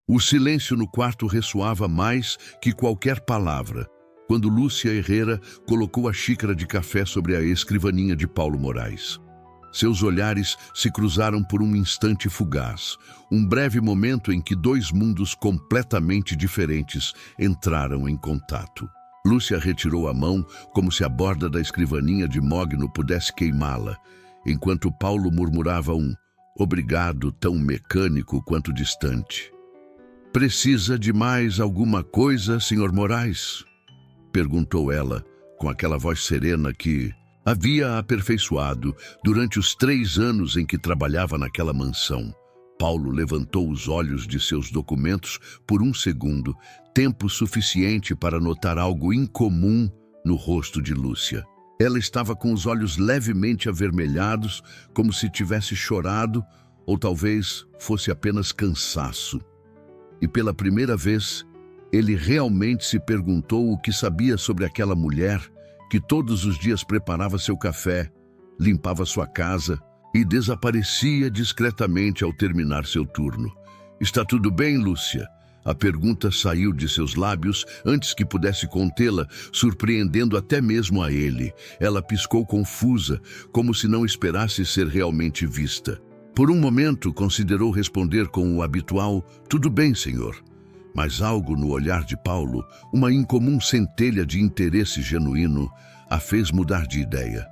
O silêncio no quarto ressoava mais que qualquer palavra, quando Lúcia Herrera colocou a xícara de café sobre a escrivaninha de Paulo Moraes. Seus olhares se cruzaram por um instante fugaz, um breve momento em que dois mundos completamente diferentes entraram em contato. Lúcia retirou a mão como se a borda da escrivaninha de mogno pudesse queimá-la, enquanto Paulo murmurava um obrigado tão mecânico quanto distante. "Precisa de mais alguma coisa, Sr. Moraes?" perguntou ela, com aquela voz serena que havia aperfeiçoado durante os 3 anos em que trabalhava naquela mansão. Paulo levantou os olhos de seus documentos por um segundo, tempo suficiente para notar algo incomum no rosto de Lúcia. Ela estava com os olhos levemente avermelhados, como se tivesse chorado, ou talvez fosse apenas cansaço. E pela primeira vez, ele realmente se perguntou o que sabia sobre aquela mulher que todos os dias preparava seu café, limpava sua casa e desaparecia discretamente ao terminar seu turno. "Está tudo bem, Lúcia?" A pergunta saiu de seus lábios antes que pudesse contê-la, surpreendendo até mesmo a ele. Ela piscou confusa, como se não esperasse ser realmente vista. Por um momento, considerou responder com o habitual "Tudo bem, senhor." Mas algo no olhar de Paulo, uma incomum centelha de interesse genuíno, a fez mudar de ideia.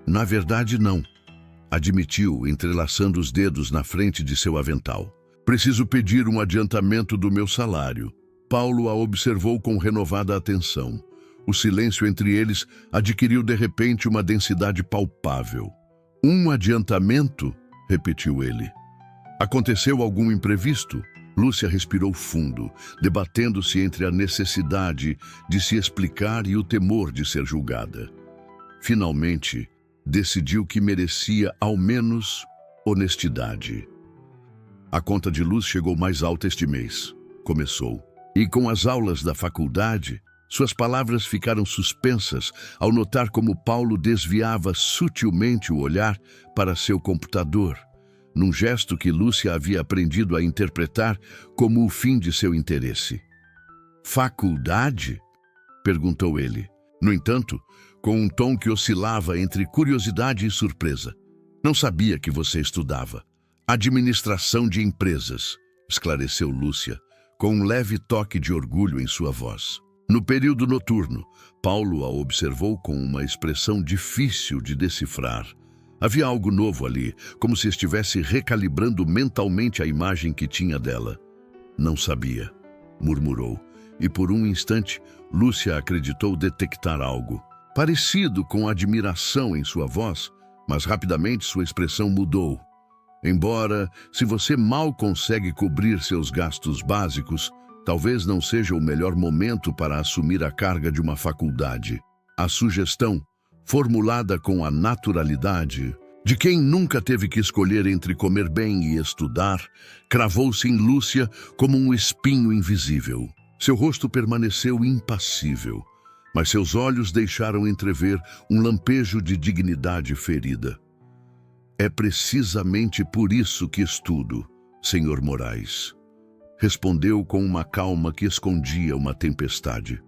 "Na verdade, não," admitiu, entrelaçando os dedos na frente de seu avental. "Preciso pedir um adiantamento do meu salário." Paulo a observou com renovada atenção. O silêncio entre eles adquiriu de repente uma densidade palpável. "Um adiantamento?" repetiu ele. "Aconteceu algum imprevisto?" Lúcia respirou fundo, debatendo-se entre a necessidade de se explicar e o temor de ser julgada. Finalmente, decidiu que merecia ao menos honestidade. "A conta de luz chegou mais alta este mês," começou. "E com as aulas da faculdade, suas palavras ficaram suspensas ao notar como Paulo desviava sutilmente o olhar para seu computador, num gesto que Lúcia havia aprendido a interpretar como o fim de seu interesse. "Faculdade?" perguntou ele. No entanto, com um tom que oscilava entre curiosidade e surpresa. "Não sabia que você estudava." "Administração de empresas," esclareceu Lúcia, com um leve toque de orgulho em sua voz. No período noturno, Paulo a observou com uma expressão difícil de decifrar. Havia algo novo ali, como se estivesse recalibrando mentalmente a imagem que tinha dela. "Não sabia," murmurou, e por um instante Lúcia acreditou detectar algo parecido com admiração em sua voz, mas rapidamente sua expressão mudou. "Embora, se você mal consegue cobrir seus gastos básicos, talvez não seja o melhor momento para assumir a carga de uma faculdade." A sugestão, formulada com a naturalidade de quem nunca teve que escolher entre comer bem e estudar, cravou-se em Lúcia como um espinho invisível. Seu rosto permaneceu impassível, mas seus olhos deixaram entrever um lampejo de dignidade ferida. "É precisamente por isso que estudo, Sr. Moraes," respondeu com uma calma que escondia uma tempestade.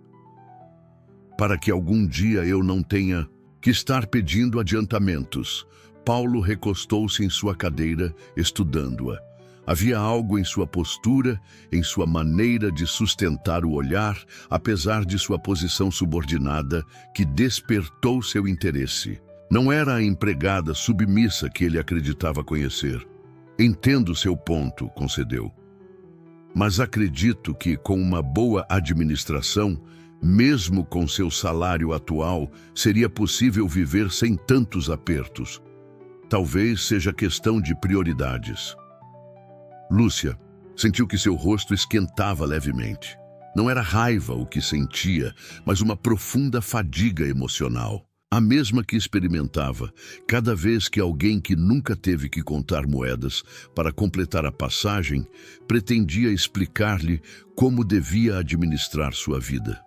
"Para que algum dia eu não tenha que estar pedindo adiantamentos." Paulo recostou-se em sua cadeira, estudando-a. Havia algo em sua postura, em sua maneira de sustentar o olhar, apesar de sua posição subordinada, que despertou seu interesse. Não era a empregada submissa que ele acreditava conhecer. "Entendo seu ponto," concedeu. "Mas acredito que, com uma boa administração, mesmo com seu salário atual, seria possível viver sem tantos apertos. Talvez seja questão de prioridades." Lúcia sentiu que seu rosto esquentava levemente. Não era raiva o que sentia, mas uma profunda fadiga emocional. A mesma que experimentava cada vez que alguém que nunca teve que contar moedas para completar a passagem pretendia explicar-lhe como devia administrar sua vida.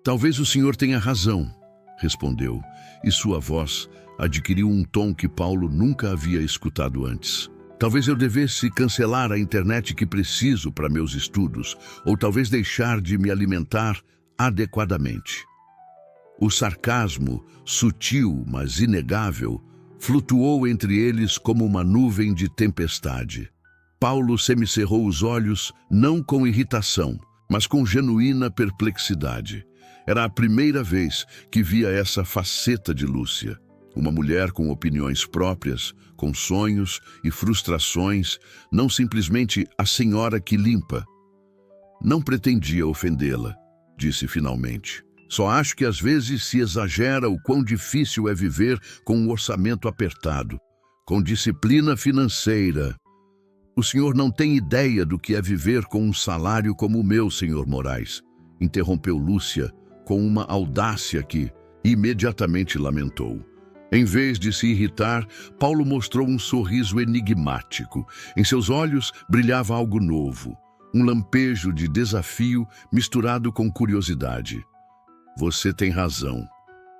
"Talvez o senhor tenha razão," respondeu, e sua voz adquiriu um tom que Paulo nunca havia escutado antes. Talvez eu devesse cancelar a internet que preciso para meus estudos, ou talvez deixar de me alimentar adequadamente. O sarcasmo, sutil, mas inegável, flutuou entre eles como uma nuvem de tempestade. Paulo semicerrou os olhos, não com irritação, mas com genuína perplexidade. Era a primeira vez que via essa faceta de Lúcia. Uma mulher com opiniões próprias, com sonhos e frustrações, não simplesmente a senhora que limpa. Não pretendia ofendê-la, disse finalmente. Só acho que às vezes se exagera o quão difícil é viver com um orçamento apertado, com disciplina financeira. O senhor não tem ideia do que é viver com um salário como o meu, senhor Moraes, interrompeu Lúcia com uma audácia que imediatamente lamentou. Em vez de se irritar, Paulo mostrou um sorriso enigmático. Em seus olhos brilhava algo novo, um lampejo de desafio misturado com curiosidade. Você tem razão,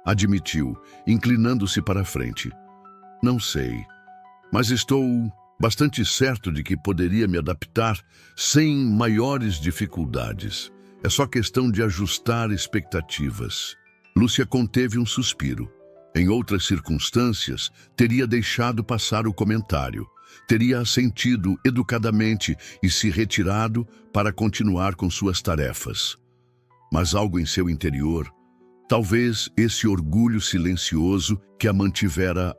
admitiu, inclinando-se para a frente. Não sei, mas estou bastante certo de que poderia me adaptar sem maiores dificuldades. É só questão de ajustar expectativas. Lúcia conteve um suspiro. Em outras circunstâncias, teria deixado passar o comentário. Teria assentido educadamente e se retirado para continuar com suas tarefas. Mas algo em seu interior, talvez esse orgulho silencioso que a mantivera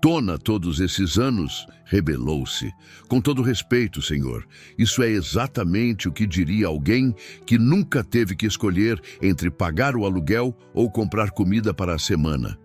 tona todos esses anos, rebelou-se. Com todo respeito, senhor, isso é exatamente o que diria alguém que nunca teve que escolher entre pagar o aluguel ou comprar comida para a semana.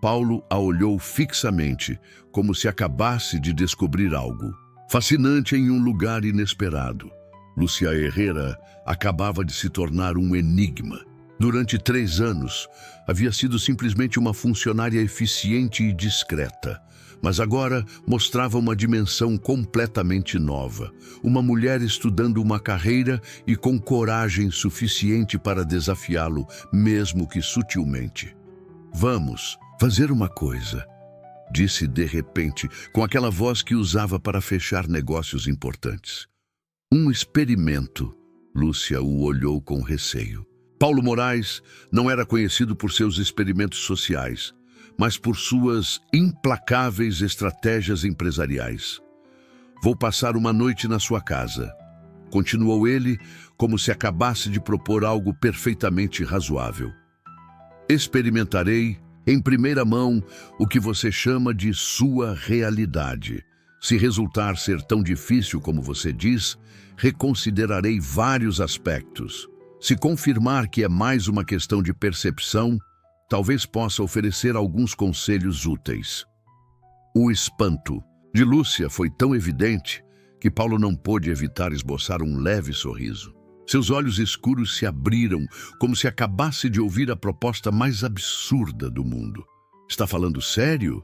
Paulo a olhou fixamente, como se acabasse de descobrir algo fascinante em um lugar inesperado. Lúcia Herrera acabava de se tornar um enigma. Durante 3 anos, havia sido simplesmente uma funcionária eficiente e discreta, mas agora mostrava uma dimensão completamente nova. Uma mulher estudando uma carreira e com coragem suficiente para desafiá-lo, mesmo que sutilmente. Vamos fazer uma coisa, disse de repente, com aquela voz que usava para fechar negócios importantes. Um experimento. Lúcia o olhou com receio. Paulo Moraes não era conhecido por seus experimentos sociais, mas por suas implacáveis estratégias empresariais. Vou passar uma noite na sua casa, continuou ele, como se acabasse de propor algo perfeitamente razoável. Experimentarei, em primeira mão, o que você chama de sua realidade. Se resultar ser tão difícil como você diz, reconsiderarei vários aspectos. Se confirmar que é mais uma questão de percepção, talvez possa oferecer alguns conselhos úteis. O espanto de Lúcia foi tão evidente que Paulo não pôde evitar esboçar um leve sorriso. Seus olhos escuros se abriram, como se acabasse de ouvir a proposta mais absurda do mundo. Está falando sério?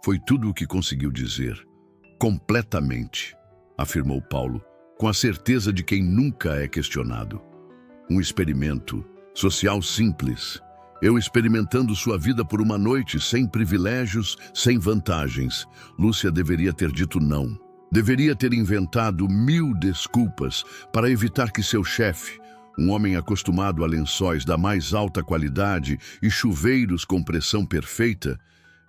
Foi tudo o que conseguiu dizer. Completamente, afirmou Paulo, com a certeza de quem nunca é questionado. Um experimento social simples. Eu experimentando sua vida por uma noite, sem privilégios, sem vantagens. Lúcia deveria ter dito não. Deveria ter inventado 1000 desculpas para evitar que seu chefe, um homem acostumado a lençóis da mais alta qualidade e chuveiros com pressão perfeita,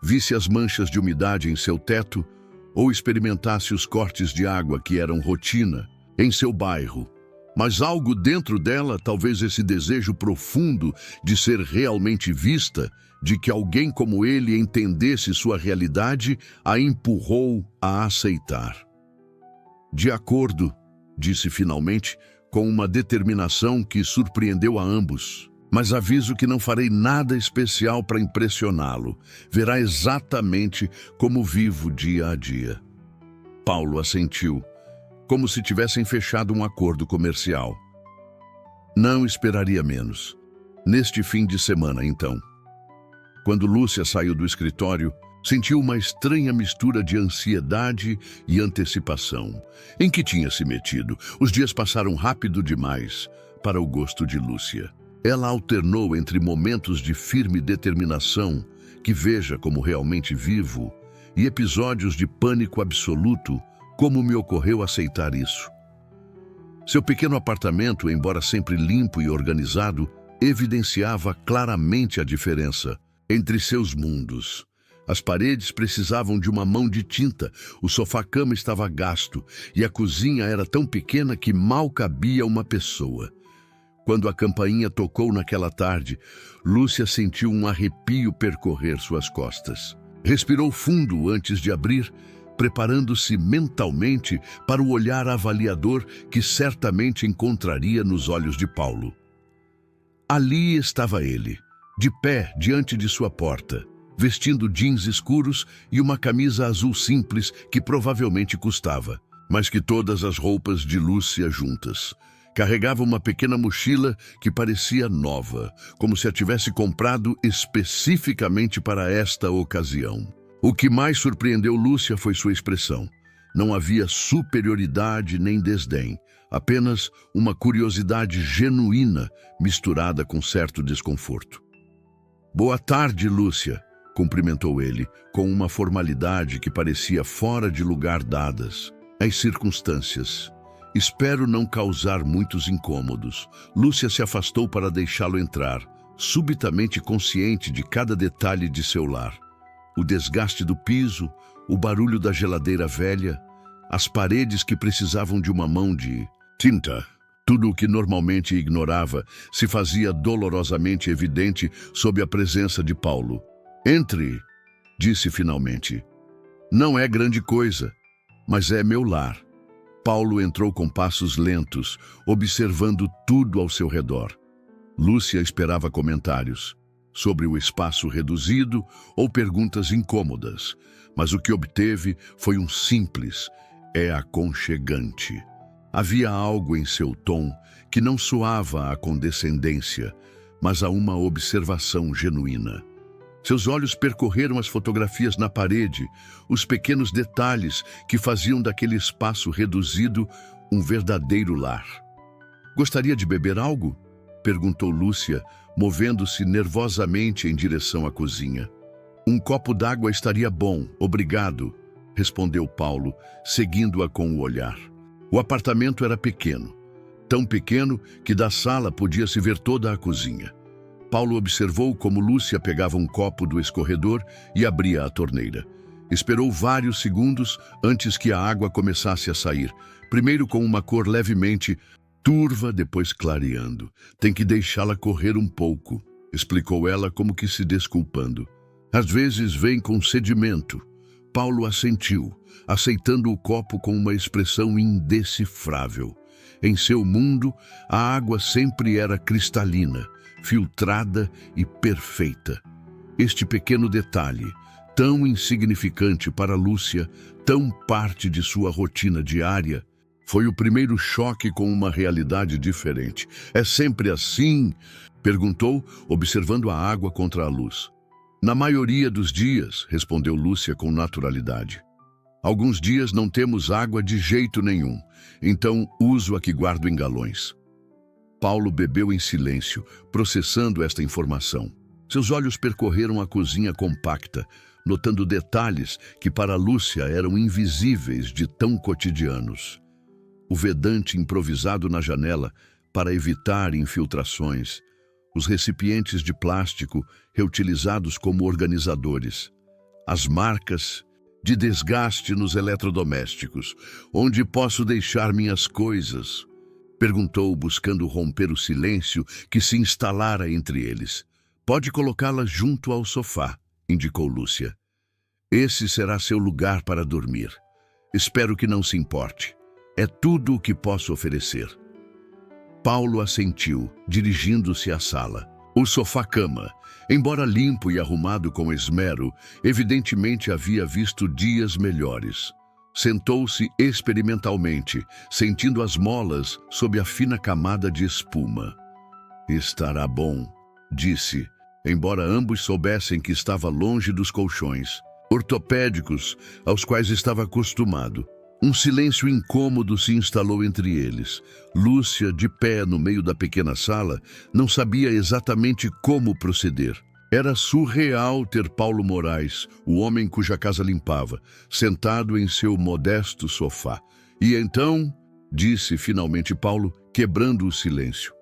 visse as manchas de umidade em seu teto ou experimentasse os cortes de água que eram rotina em seu bairro. Mas algo dentro dela, talvez esse desejo profundo de ser realmente vista, de que alguém como ele entendesse sua realidade, a empurrou a aceitar. De acordo, disse finalmente, com uma determinação que surpreendeu a ambos. Mas aviso que não farei nada especial para impressioná-lo. Verá exatamente como vivo dia a dia. Paulo assentiu, como se tivessem fechado um acordo comercial. Não esperaria menos. Neste fim de semana, então. Quando Lúcia saiu do escritório, sentiu uma estranha mistura de ansiedade e antecipação. Em que tinha se metido? Os dias passaram rápido demais para o gosto de Lúcia. Ela alternou entre momentos de firme determinação, que veja como realmente vivo, e episódios de pânico absoluto, Como me ocorreu aceitar isso? Seu pequeno apartamento, embora sempre limpo e organizado, evidenciava claramente a diferença entre seus mundos. As paredes precisavam de uma mão de tinta, o sofá-cama estava gasto e a cozinha era tão pequena que mal cabia uma pessoa. Quando a campainha tocou naquela tarde, Lúcia sentiu um arrepio percorrer suas costas. Respirou fundo antes de abrir, preparando-se mentalmente para o olhar avaliador que certamente encontraria nos olhos de Paulo. Ali estava ele, de pé diante de sua porta, vestindo jeans escuros e uma camisa azul simples que provavelmente custava, mais que todas as roupas de Lúcia juntas. Carregava uma pequena mochila que parecia nova, como se a tivesse comprado especificamente para esta ocasião. O que mais surpreendeu Lúcia foi sua expressão. Não havia superioridade nem desdém, apenas uma curiosidade genuína misturada com certo desconforto. "Boa tarde, Lúcia", cumprimentou ele, com uma formalidade que parecia fora de lugar dadas as circunstâncias. "Espero não causar muitos incômodos." Lúcia se afastou para deixá-lo entrar, subitamente consciente de cada detalhe de seu lar. O desgaste do piso, o barulho da geladeira velha, as paredes que precisavam de uma mão de tinta. Tudo o que normalmente ignorava se fazia dolorosamente evidente sob a presença de Paulo. "Entre", disse finalmente. "Não é grande coisa, mas é meu lar." Paulo entrou com passos lentos, observando tudo ao seu redor. Lúcia esperava comentários sobre o espaço reduzido ou perguntas incômodas, mas o que obteve foi um simples "é aconchegante." Havia algo em seu tom que não soava a condescendência, mas a uma observação genuína. Seus olhos percorreram as fotografias na parede, os pequenos detalhes que faziam daquele espaço reduzido um verdadeiro lar. "Gostaria de beber algo?" perguntou Lúcia, movendo-se nervosamente em direção à cozinha. "Um copo d'água estaria bom, obrigado", respondeu Paulo, seguindo-a com o olhar. O apartamento era pequeno, tão pequeno que da sala podia-se ver toda a cozinha. Paulo observou como Lúcia pegava um copo do escorredor e abria a torneira. Esperou vários segundos antes que a água começasse a sair, primeiro com uma cor levemente turva, depois clareando. "Tem que deixá-la correr um pouco", explicou ela como que se desculpando. "Às vezes vem com sedimento." Paulo assentiu, aceitando o copo com uma expressão indecifrável. Em seu mundo, a água sempre era cristalina, filtrada e perfeita. Este pequeno detalhe, tão insignificante para Lúcia, tão parte de sua rotina diária, foi o primeiro choque com uma realidade diferente. "É sempre assim?" perguntou, observando a água contra a luz. "Na maioria dos dias", respondeu Lúcia com naturalidade. "Alguns dias não temos água de jeito nenhum, então uso a que guardo em galões." Paulo bebeu em silêncio, processando esta informação. Seus olhos percorreram a cozinha compacta, notando detalhes que para Lúcia eram invisíveis de tão cotidianos. O vedante improvisado na janela para evitar infiltrações, os recipientes de plástico reutilizados como organizadores, as marcas de desgaste nos eletrodomésticos. "Onde posso deixar minhas coisas?" perguntou, buscando romper o silêncio que se instalara entre eles. "Pode colocá-las junto ao sofá", indicou Lúcia. "Esse será seu lugar para dormir. Espero que não se importe. É tudo o que posso oferecer." Paulo assentiu, dirigindo-se à sala. O sofá-cama, embora limpo e arrumado com esmero, evidentemente havia visto dias melhores. Sentou-se experimentalmente, sentindo as molas sob a fina camada de espuma. "Estará bom", disse, embora ambos soubessem que estava longe dos colchões ortopédicos aos quais estava acostumado. Um silêncio incômodo se instalou entre eles. Lúcia, de pé no meio da pequena sala, não sabia exatamente como proceder. Era surreal ter Paulo Moraes, o homem cuja casa limpava, sentado em seu modesto sofá. E então, disse finalmente Paulo, quebrando o silêncio: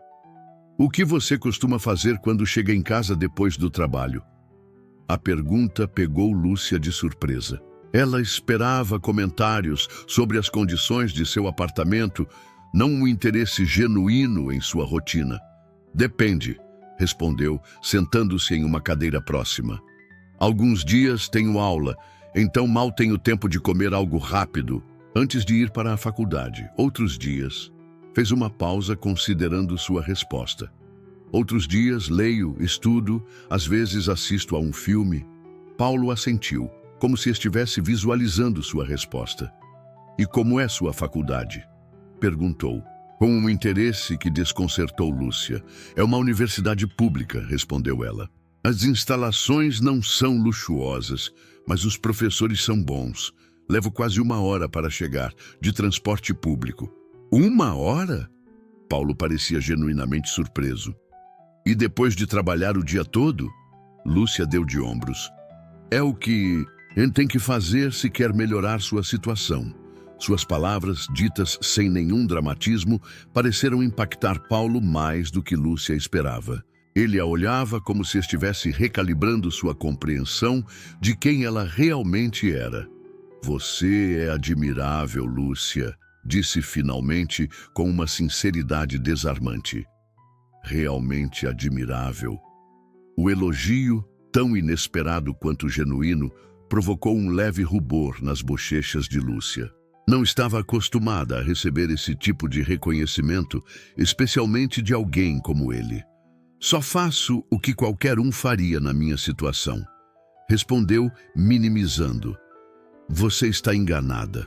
"O que você costuma fazer quando chega em casa depois do trabalho?" A pergunta pegou Lúcia de surpresa. Ela esperava comentários sobre as condições de seu apartamento, não um interesse genuíno em sua rotina. "Depende", respondeu, sentando-se em uma cadeira próxima. "Alguns dias tenho aula, então mal tenho tempo de comer algo rápido antes de ir para a faculdade. Outros dias..." Fez uma pausa considerando sua resposta. "Outros dias leio, estudo, às vezes assisto a um filme." Paulo assentiu, como se estivesse visualizando sua resposta. "E como é sua faculdade?" perguntou, com um interesse que desconcertou Lúcia. "É uma universidade pública", respondeu ela. "As instalações não são luxuosas, mas os professores são bons. Levo quase 1 hora para chegar, de transporte público." 1 hora? Paulo parecia genuinamente surpreso. "E depois de trabalhar o dia todo?" Lúcia deu de ombros. "É o que tem que fazer se quer melhorar sua situação." Suas palavras, ditas sem nenhum dramatismo, pareceram impactar Paulo mais do que Lúcia esperava. Ele a olhava como se estivesse recalibrando sua compreensão de quem ela realmente era. "Você é admirável, Lúcia", disse finalmente com uma sinceridade desarmante. "Realmente admirável." O elogio, tão inesperado quanto genuíno, provocou um leve rubor nas bochechas de Lúcia. Não estava acostumada a receber esse tipo de reconhecimento, especialmente de alguém como ele. "Só faço o que qualquer um faria na minha situação", respondeu, minimizando. "Você está enganada",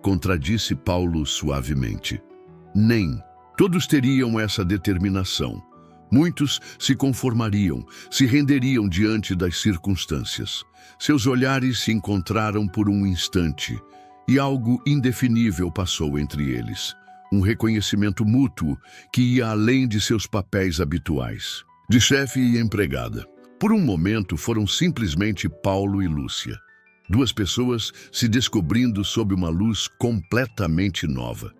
contradisse Paulo suavemente. "Nem. Todos teriam essa determinação. Muitos se conformariam, se renderiam diante das circunstâncias. Seus olhares se encontraram por um instante, e algo indefinível passou entre eles. Um reconhecimento mútuo que ia além de seus papéis habituais, de chefe e empregada. Por um momento foram simplesmente Paulo e Lúcia. Duas pessoas se descobrindo sob uma luz completamente nova.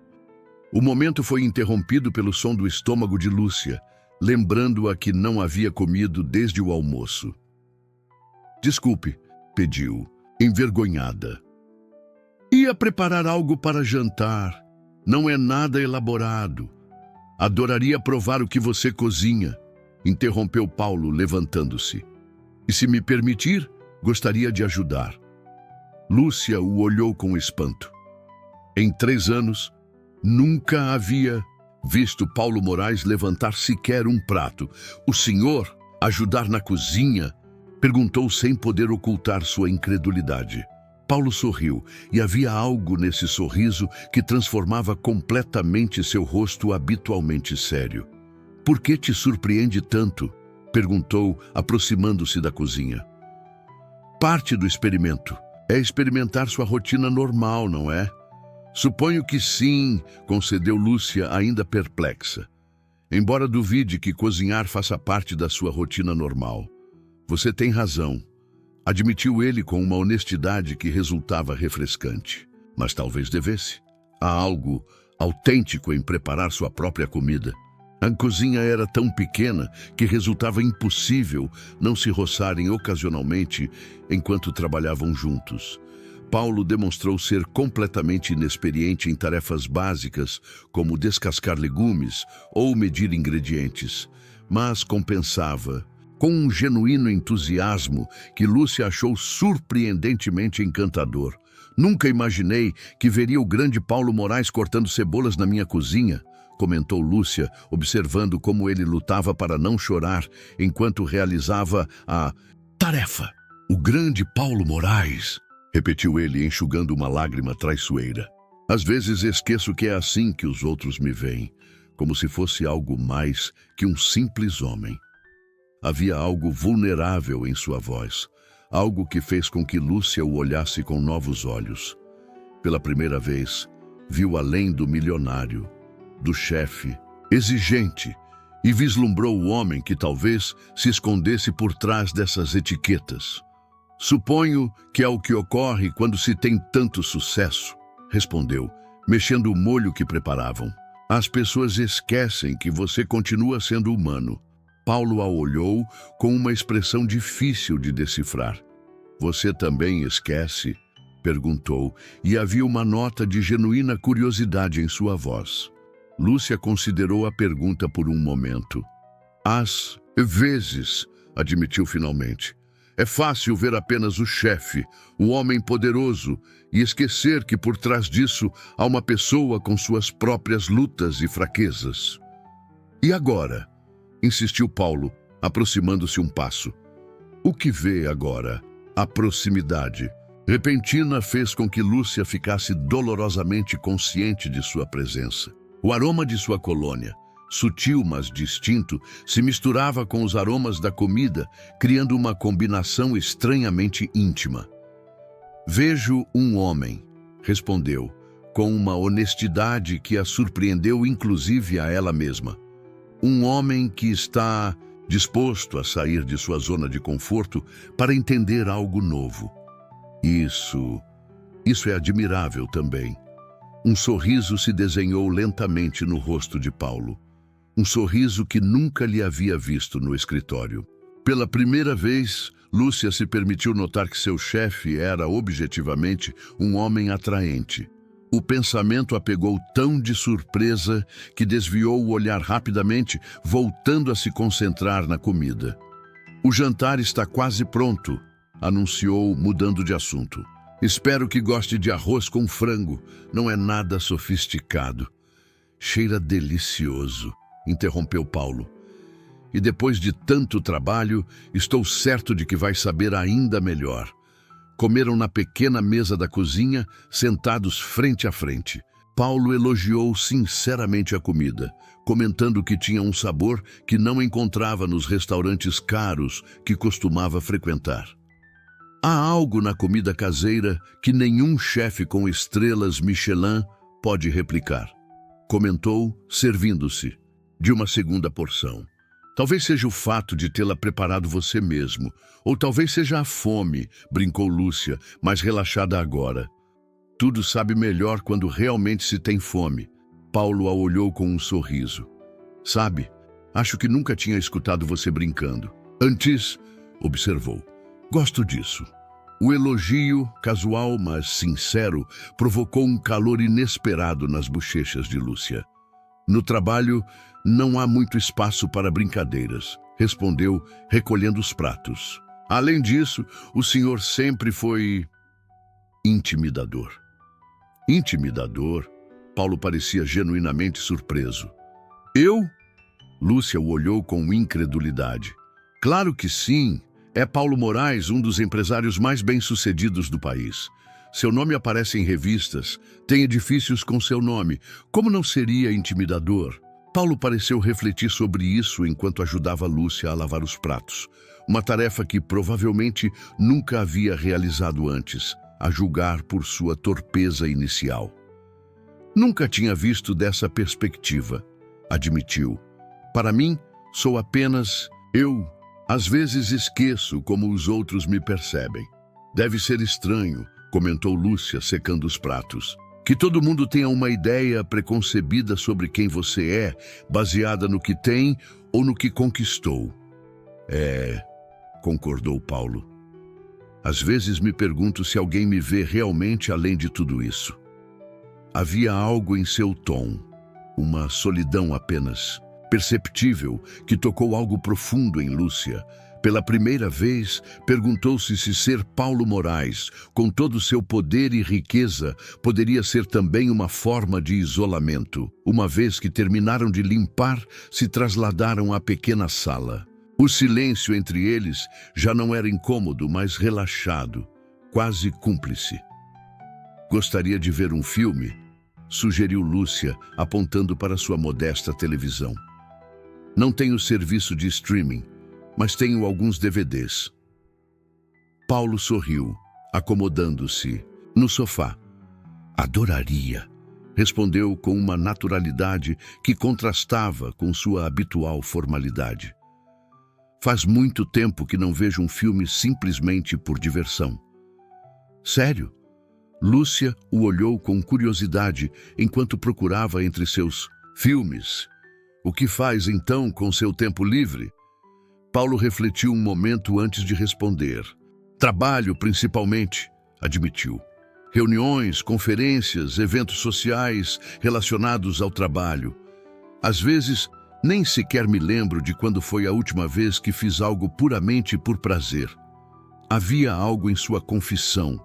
O momento foi interrompido pelo som do estômago de Lúcia, lembrando-a que não havia comido desde o almoço. "Desculpe", pediu, envergonhada. "Ia preparar algo para jantar. Não é nada elaborado. Adoraria provar o que você cozinha", interrompeu Paulo, levantando-se. "E se me permitir, gostaria de ajudar." Lúcia o olhou com espanto. Em 3 anos, nunca havia visto Paulo Moraes levantar sequer um prato. "O senhor ajudar na cozinha?" perguntou sem poder ocultar sua incredulidade. Paulo sorriu, e havia algo nesse sorriso que transformava completamente seu rosto habitualmente sério. "Por que te surpreende tanto?" perguntou, aproximando-se da cozinha. "Parte do experimento é experimentar sua rotina normal, não é?" "Suponho que sim", concedeu Lúcia, ainda perplexa. "Embora duvide que cozinhar faça parte da sua rotina normal." "Você tem razão", admitiu ele com uma honestidade que resultava refrescante. "Mas talvez devesse. Há algo autêntico em preparar sua própria comida." A cozinha era tão pequena que resultava impossível não se roçarem ocasionalmente enquanto trabalhavam juntos. Paulo demonstrou ser completamente inexperiente em tarefas básicas, como descascar legumes ou medir ingredientes, mas compensava com um genuíno entusiasmo que Lúcia achou surpreendentemente encantador. "Nunca imaginei que veria o grande Paulo Moraes cortando cebolas na minha cozinha", comentou Lúcia, observando como ele lutava para não chorar enquanto realizava a tarefa. "O grande Paulo Moraes", repetiu ele, enxugando uma lágrima traiçoeira. "Às vezes esqueço que é assim que os outros me veem, como se fosse algo mais que um simples homem." Havia algo vulnerável em sua voz, algo que fez com que Lúcia o olhasse com novos olhos. Pela primeira vez, viu além do milionário, do chefe, exigente e vislumbrou o homem que talvez se escondesse por trás dessas etiquetas. Suponho que é o que ocorre quando se tem tanto sucesso, respondeu, mexendo o molho que preparavam. As pessoas esquecem que você continua sendo humano. Paulo a olhou com uma expressão difícil de decifrar. Você também esquece? Perguntou, e havia uma nota de genuína curiosidade em sua voz. Lúcia considerou a pergunta por um momento. Às vezes, admitiu finalmente. É fácil ver apenas o chefe, o homem poderoso, e esquecer que por trás disso há uma pessoa com suas próprias lutas e fraquezas. E agora? Insistiu Paulo, aproximando-se um passo. O que vê agora? A proximidade repentina fez com que Lúcia ficasse dolorosamente consciente de sua presença. O aroma de sua colônia, sutil mas distinto, se misturava com os aromas da comida, criando uma combinação estranhamente íntima. Vejo um homem, respondeu, com uma honestidade que a surpreendeu inclusive a ela mesma. Um homem que está disposto a sair de sua zona de conforto para entender algo novo. Isso é admirável também. Um sorriso se desenhou lentamente no rosto de Paulo. Um sorriso que nunca lhe havia visto no escritório. Pela primeira vez, Lúcia se permitiu notar que seu chefe era, objetivamente, um homem atraente. O pensamento a pegou tão de surpresa que desviou o olhar rapidamente, voltando a se concentrar na comida. O jantar está quase pronto, anunciou, mudando de assunto. Espero que goste de arroz com frango. Não é nada sofisticado. Cheira delicioso, interrompeu Paulo. E depois de tanto trabalho, estou certo de que vai saber ainda melhor. Comeram na pequena mesa da cozinha, sentados frente a frente. Paulo elogiou sinceramente a comida, comentando que tinha um sabor que não encontrava nos restaurantes caros que costumava frequentar. Há algo na comida caseira que nenhum chefe com estrelas Michelin pode replicar, comentou, servindo-se de uma segunda porção. Talvez seja o fato de tê-la preparado você mesmo, ou talvez seja a fome, brincou Lúcia, mais relaxada agora. Tudo sabe melhor quando realmente se tem fome. Paulo a olhou com um sorriso. Sabe, acho que nunca tinha escutado você brincando. Antes, observou. Gosto disso. O elogio, casual mas sincero, provocou um calor inesperado nas bochechas de Lúcia. No trabalho, não há muito espaço para brincadeiras, respondeu, recolhendo os pratos. Além disso, o senhor sempre foi intimidador. Intimidador? Paulo parecia genuinamente surpreso. Eu? Lúcia o olhou com incredulidade. Claro que sim. É Paulo Moraes, um dos empresários mais bem-sucedidos do país. Seu nome aparece em revistas, tem edifícios com seu nome. Como não seria intimidador? Paulo pareceu refletir sobre isso enquanto ajudava Lúcia a lavar os pratos. Uma tarefa que provavelmente nunca havia realizado antes, a julgar por sua torpeza inicial. Nunca tinha visto dessa perspectiva, admitiu. Para mim, sou apenas eu. Às vezes esqueço como os outros me percebem. Deve ser estranho, comentou Lúcia, secando os pratos. Que todo mundo tenha uma ideia preconcebida sobre quem você é, baseada no que tem ou no que conquistou. Concordou Paulo. Às vezes me pergunto se alguém me vê realmente além de tudo isso. Havia algo em seu tom, uma solidão apenas, perceptível, que tocou algo profundo em Lúcia. Pela primeira vez, perguntou-se se ser Paulo Moraes, com todo o seu poder e riqueza, poderia ser também uma forma de isolamento. Uma vez que terminaram de limpar, se trasladaram à pequena sala. O silêncio entre eles já não era incômodo, mas relaxado, quase cúmplice. Gostaria de ver um filme? Sugeriu Lúcia, apontando para sua modesta televisão. Não tenho serviço de streaming, mas tenho alguns DVDs. Paulo sorriu, acomodando-se no sofá. Adoraria. respondeu com uma naturalidade que contrastava com sua habitual formalidade. Faz muito tempo que não vejo um filme simplesmente por diversão. Sério? Lúcia o olhou com curiosidade enquanto procurava entre seus filmes. O que faz então com seu tempo livre? Paulo refletiu um momento antes de responder. Trabalho, principalmente, admitiu. Reuniões, conferências, eventos sociais relacionados ao trabalho. Às vezes, nem sequer me lembro de quando foi a última vez que fiz algo puramente por prazer. Havia algo em sua confissão,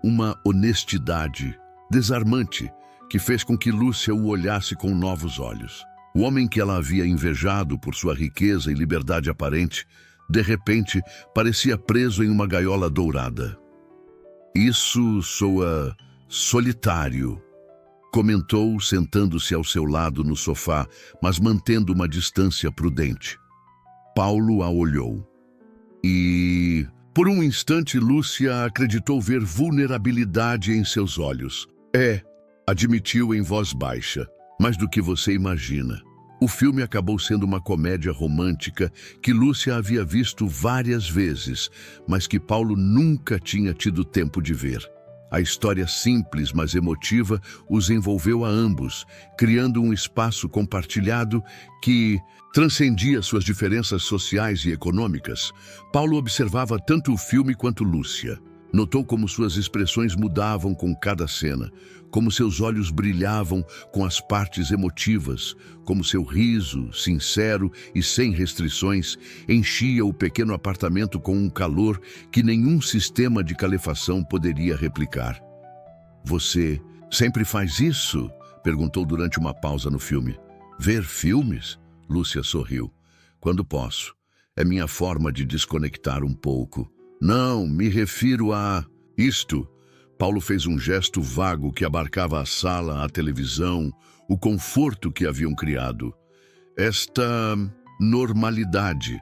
uma honestidade desarmante que fez com que Lúcia o olhasse com novos olhos. O homem que ela havia invejado por sua riqueza e liberdade aparente, de repente, parecia preso em uma gaiola dourada. Isso soa solitário, comentou, sentando-se ao seu lado no sofá, mas mantendo uma distância prudente. Paulo a olhou. E, por um instante, Lúcia acreditou ver vulnerabilidade em seus olhos. Admitiu em voz baixa, mais do que você imagina. O filme acabou sendo uma comédia romântica que Lúcia havia visto várias vezes, mas que Paulo nunca tinha tido tempo de ver. A história simples, mas emotiva, os envolveu a ambos, criando um espaço compartilhado que transcendia suas diferenças sociais e econômicas. Paulo observava tanto o filme quanto Lúcia. Notou como suas expressões mudavam com cada cena, como seus olhos brilhavam com as partes emotivas, como seu riso, sincero e sem restrições, enchia o pequeno apartamento com um calor que nenhum sistema de calefação poderia replicar. Você sempre faz isso? Perguntou durante uma pausa no filme. Ver filmes? Lúcia sorriu. Quando posso. É minha forma de desconectar um pouco. Não, me refiro a isto. Paulo fez um gesto vago que abarcava a sala, a televisão, o conforto que haviam criado. Esta normalidade.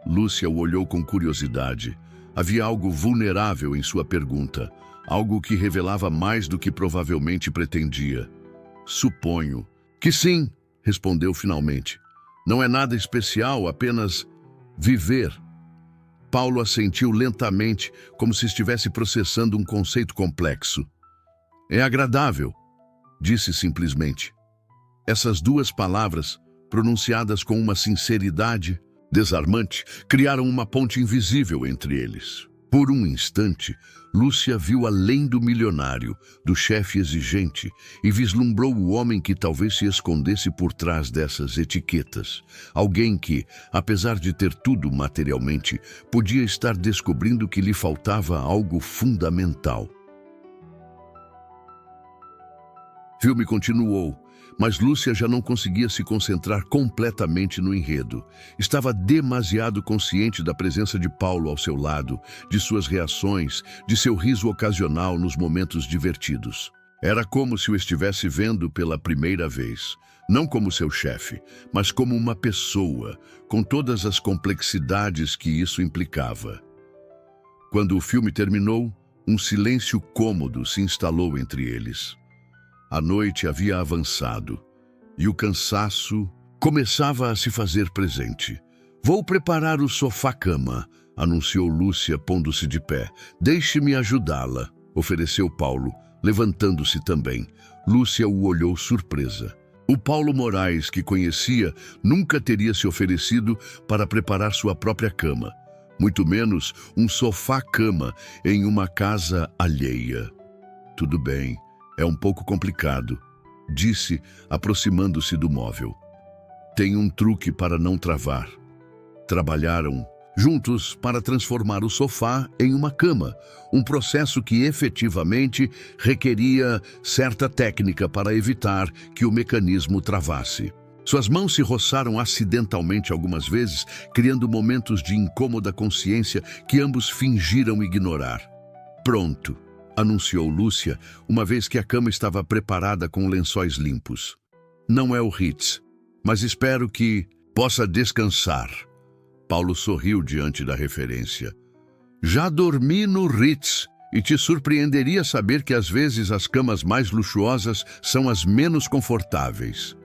Lúcia o olhou com curiosidade. Havia algo vulnerável em sua pergunta, algo que revelava mais do que provavelmente pretendia. Suponho que sim, respondeu finalmente. Não é nada especial, apenas viver. Paulo assentiu lentamente, como se estivesse processando um conceito complexo. É agradável, disse simplesmente. Essas duas palavras, pronunciadas com uma sinceridade desarmante, criaram uma ponte invisível entre eles. Por um instante, Lúcia viu além do milionário, do chefe exigente, e vislumbrou o homem que talvez se escondesse por trás dessas etiquetas. Alguém que, apesar de ter tudo materialmente, podia estar descobrindo que lhe faltava algo fundamental. O filme continuou, mas Lúcia já não conseguia se concentrar completamente no enredo. Estava demasiado consciente da presença de Paulo ao seu lado, de suas reações, de seu riso ocasional nos momentos divertidos. Era como se o estivesse vendo pela primeira vez, não como seu chefe, mas como uma pessoa, com todas as complexidades que isso implicava. Quando o filme terminou, um silêncio cômodo se instalou entre eles. A noite havia avançado e o cansaço começava a se fazer presente. Vou preparar o sofá-cama, anunciou Lúcia, pondo-se de pé. Deixe-me ajudá-la, ofereceu Paulo, levantando-se também. Lúcia o olhou surpresa. O Paulo Moraes, que conhecia, nunca teria se oferecido para preparar sua própria cama, muito menos um sofá-cama em uma casa alheia. Tudo bem. É um pouco complicado, disse, aproximando-se do móvel. Tem um truque para não travar. Trabalharam juntos para transformar o sofá em uma cama, um processo que efetivamente requeria certa técnica para evitar que o mecanismo travasse. Suas mãos se roçaram acidentalmente algumas vezes, criando momentos de incômoda consciência que ambos fingiram ignorar. Pronto, anunciou Lúcia, uma vez que a cama estava preparada com lençóis limpos. Não é o Ritz, mas espero que possa descansar. Paulo sorriu diante da referência. Já dormi no Ritz, E te surpreenderia saber que às vezes as camas mais luxuosas são as menos confortáveis,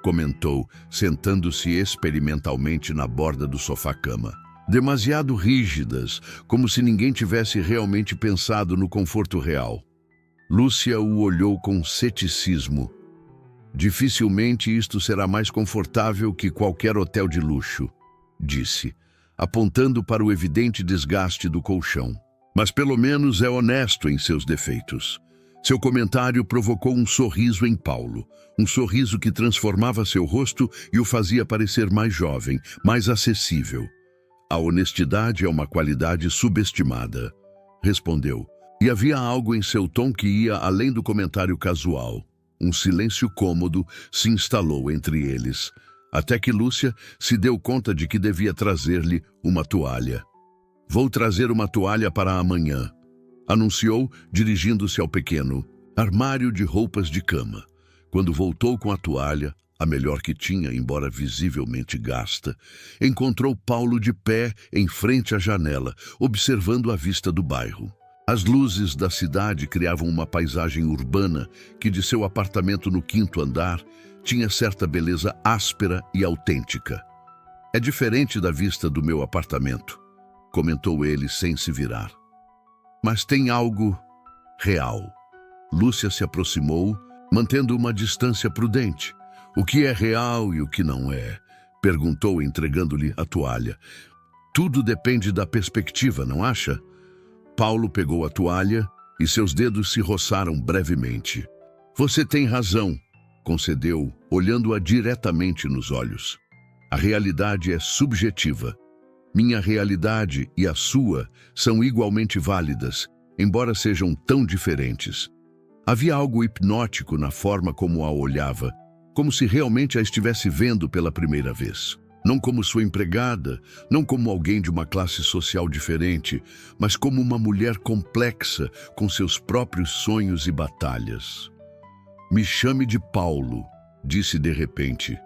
comentou, sentando-se experimentalmente na borda do sofá-cama. Demasiado rígidas, como se ninguém tivesse realmente pensado no conforto real. Lúcia o olhou com ceticismo. Dificilmente isto será mais confortável que qualquer hotel de luxo, disse, apontando para o evidente desgaste do colchão. Mas pelo menos é honesto em seus defeitos. Seu comentário provocou um sorriso em Paulo, um sorriso que transformava seu rosto e o fazia parecer mais jovem, mais acessível. A honestidade é uma qualidade subestimada, respondeu. E havia algo em seu tom que ia além do comentário casual. Um silêncio cômodo se instalou entre eles, até que Lúcia se deu conta de que devia trazer-lhe uma toalha. Vou trazer uma toalha para amanhã, anunciou, dirigindo-se ao pequeno armário de roupas de cama. Quando voltou com a toalha, a melhor que tinha, embora visivelmente gasta, encontrou Paulo de pé em frente à janela, observando a vista do bairro. As luzes da cidade criavam uma paisagem urbana que, de seu apartamento no 5º andar, tinha certa beleza áspera e autêntica. É diferente da vista do meu apartamento, comentou ele sem se virar. Mas tem algo real. Lúcia se aproximou, mantendo uma distância prudente. O que é real e o que não é? Perguntou, entregando-lhe a toalha. Tudo depende da perspectiva, não acha? Paulo pegou a toalha e seus dedos se roçaram brevemente. Você tem razão, concedeu, olhando-a diretamente nos olhos. A realidade é subjetiva. Minha realidade e a sua são igualmente válidas, embora sejam tão diferentes. Havia algo hipnótico na forma como a olhava, como se realmente a estivesse vendo pela primeira vez. Não como sua empregada, não como alguém de uma classe social diferente, mas como uma mulher complexa, com seus próprios sonhos e batalhas. Me chame de Paulo, disse de repente.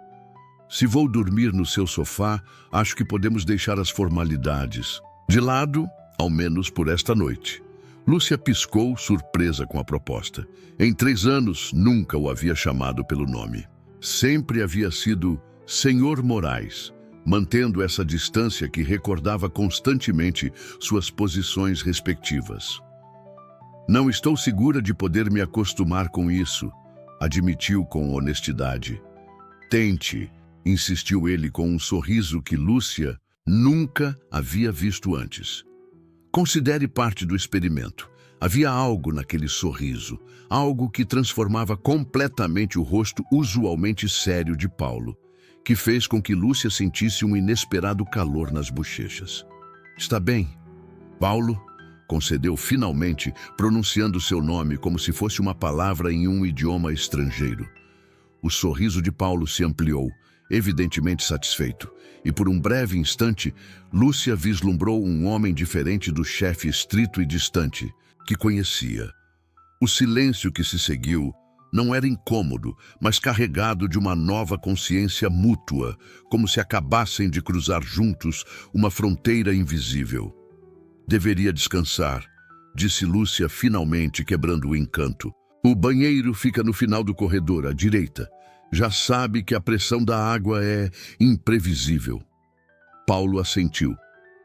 Se vou dormir no seu sofá, acho que podemos deixar as formalidades de lado, ao menos por esta noite. Lúcia piscou, surpresa com a proposta. Em 3 anos, nunca o havia chamado pelo nome. Sempre havia sido Senhor Moraes, mantendo essa distância que recordava constantemente suas posições respectivas. Não estou segura de poder me acostumar com isso, admitiu com honestidade. Tente, insistiu ele com um sorriso que Lúcia nunca havia visto antes. Considere parte do experimento. Havia algo naquele sorriso, algo que transformava completamente o rosto usualmente sério de Paulo, que fez com que Lúcia sentisse um inesperado calor nas bochechas. Está bem, Paulo, concedeu finalmente, pronunciando seu nome como se fosse uma palavra em um idioma estrangeiro. O sorriso de Paulo se ampliou, evidentemente satisfeito, e por um breve instante, Lúcia vislumbrou um homem diferente do chefe estrito e distante, que conhecia. O silêncio que se seguiu não era incômodo, mas carregado de uma nova consciência mútua, como se acabassem de cruzar juntos uma fronteira invisível. Deveria descansar, disse Lúcia finalmente, quebrando o encanto. O banheiro fica no final do corredor, à direita. Já sabe que a pressão da água é imprevisível. Paulo assentiu,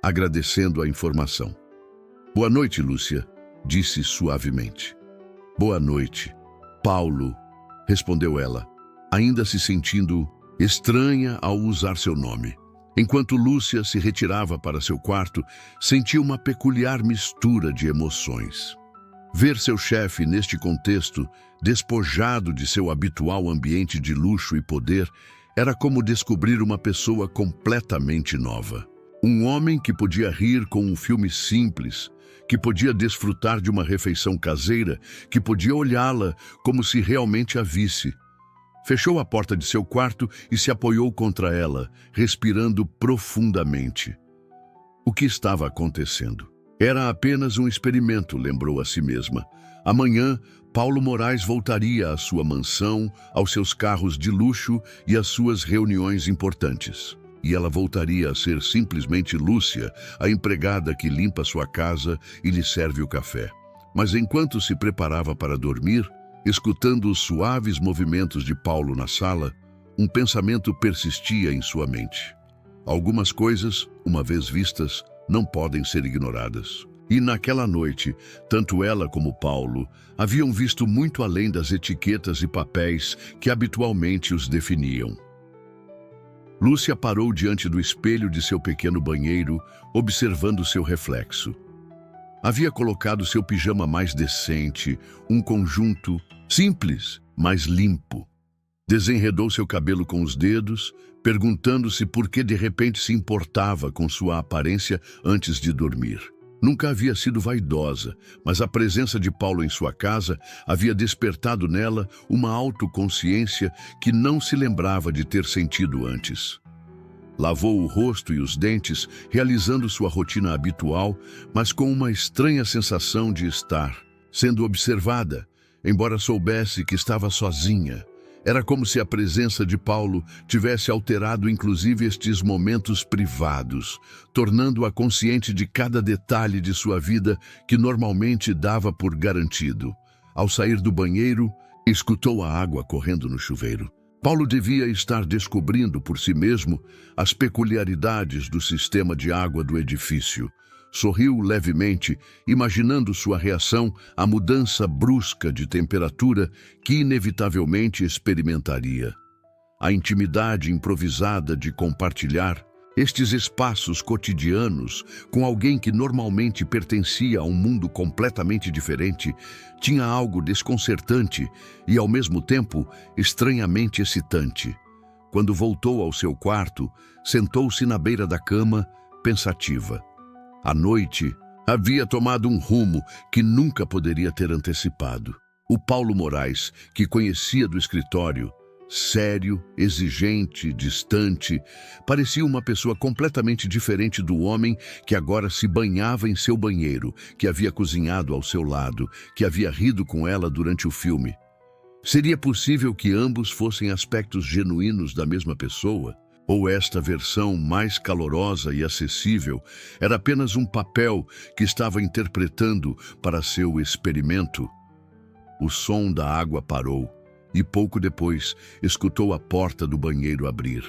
agradecendo a informação. Boa noite, Lúcia, disse suavemente. Boa noite, Paulo, respondeu ela, ainda se sentindo estranha ao usar seu nome. Enquanto Lúcia se retirava para seu quarto, sentiu uma peculiar mistura de emoções. Ver seu chefe neste contexto, despojado de seu habitual ambiente de luxo e poder, era como descobrir uma pessoa completamente nova. Um homem que podia rir com um filme simples, que podia desfrutar de uma refeição caseira, que podia olhá-la como se realmente a visse. Fechou a porta de seu quarto e se apoiou contra ela, respirando profundamente. O que estava acontecendo? Era apenas um experimento, lembrou a si mesma. Amanhã, Paulo Moraes voltaria à sua mansão, aos seus carros de luxo e às suas reuniões importantes. E ela voltaria a ser simplesmente Lúcia, a empregada que limpa sua casa e lhe serve o café. Mas enquanto se preparava para dormir, escutando os suaves movimentos de Paulo na sala, um pensamento persistia em sua mente. Algumas coisas, uma vez vistas, não podem ser ignoradas. E naquela noite, tanto ela como Paulo haviam visto muito além das etiquetas e papéis que habitualmente os definiam. Lúcia parou diante do espelho de seu pequeno banheiro, observando seu reflexo. Havia colocado seu pijama mais decente, um conjunto simples, mas limpo. Desenredou seu cabelo com os dedos, perguntando-se por que de repente se importava com sua aparência antes de dormir. Nunca havia sido vaidosa, mas a presença de Paulo em sua casa havia despertado nela uma autoconsciência que não se lembrava de ter sentido antes. Lavou o rosto e os dentes, realizando sua rotina habitual, mas com uma estranha sensação de estar sendo observada, embora soubesse que estava sozinha. Era como se a presença de Paulo tivesse alterado inclusive estes momentos privados, tornando-a consciente de cada detalhe de sua vida que normalmente dava por garantido. Ao sair do banheiro, escutou a água correndo no chuveiro. Paulo devia estar descobrindo por si mesmo as peculiaridades do sistema de água do edifício. Sorriu levemente, imaginando sua reação à mudança brusca de temperatura que inevitavelmente experimentaria. A intimidade improvisada de compartilhar estes espaços cotidianos com alguém que normalmente pertencia a um mundo completamente diferente tinha algo desconcertante e, ao mesmo tempo, estranhamente excitante. Quando voltou ao seu quarto, sentou-se na beira da cama, pensativa. A noite havia tomado um rumo que nunca poderia ter antecipado. O Paulo Moraes, que conhecia do escritório, sério, exigente, distante, parecia uma pessoa completamente diferente do homem que agora se banhava em seu banheiro, que havia cozinhado ao seu lado, que havia rido com ela durante o filme. Seria possível que ambos fossem aspectos genuínos da mesma pessoa? Ou esta versão mais calorosa e acessível era apenas um papel que estava interpretando para seu experimento? O som da água parou. E pouco depois, escutou a porta do banheiro abrir.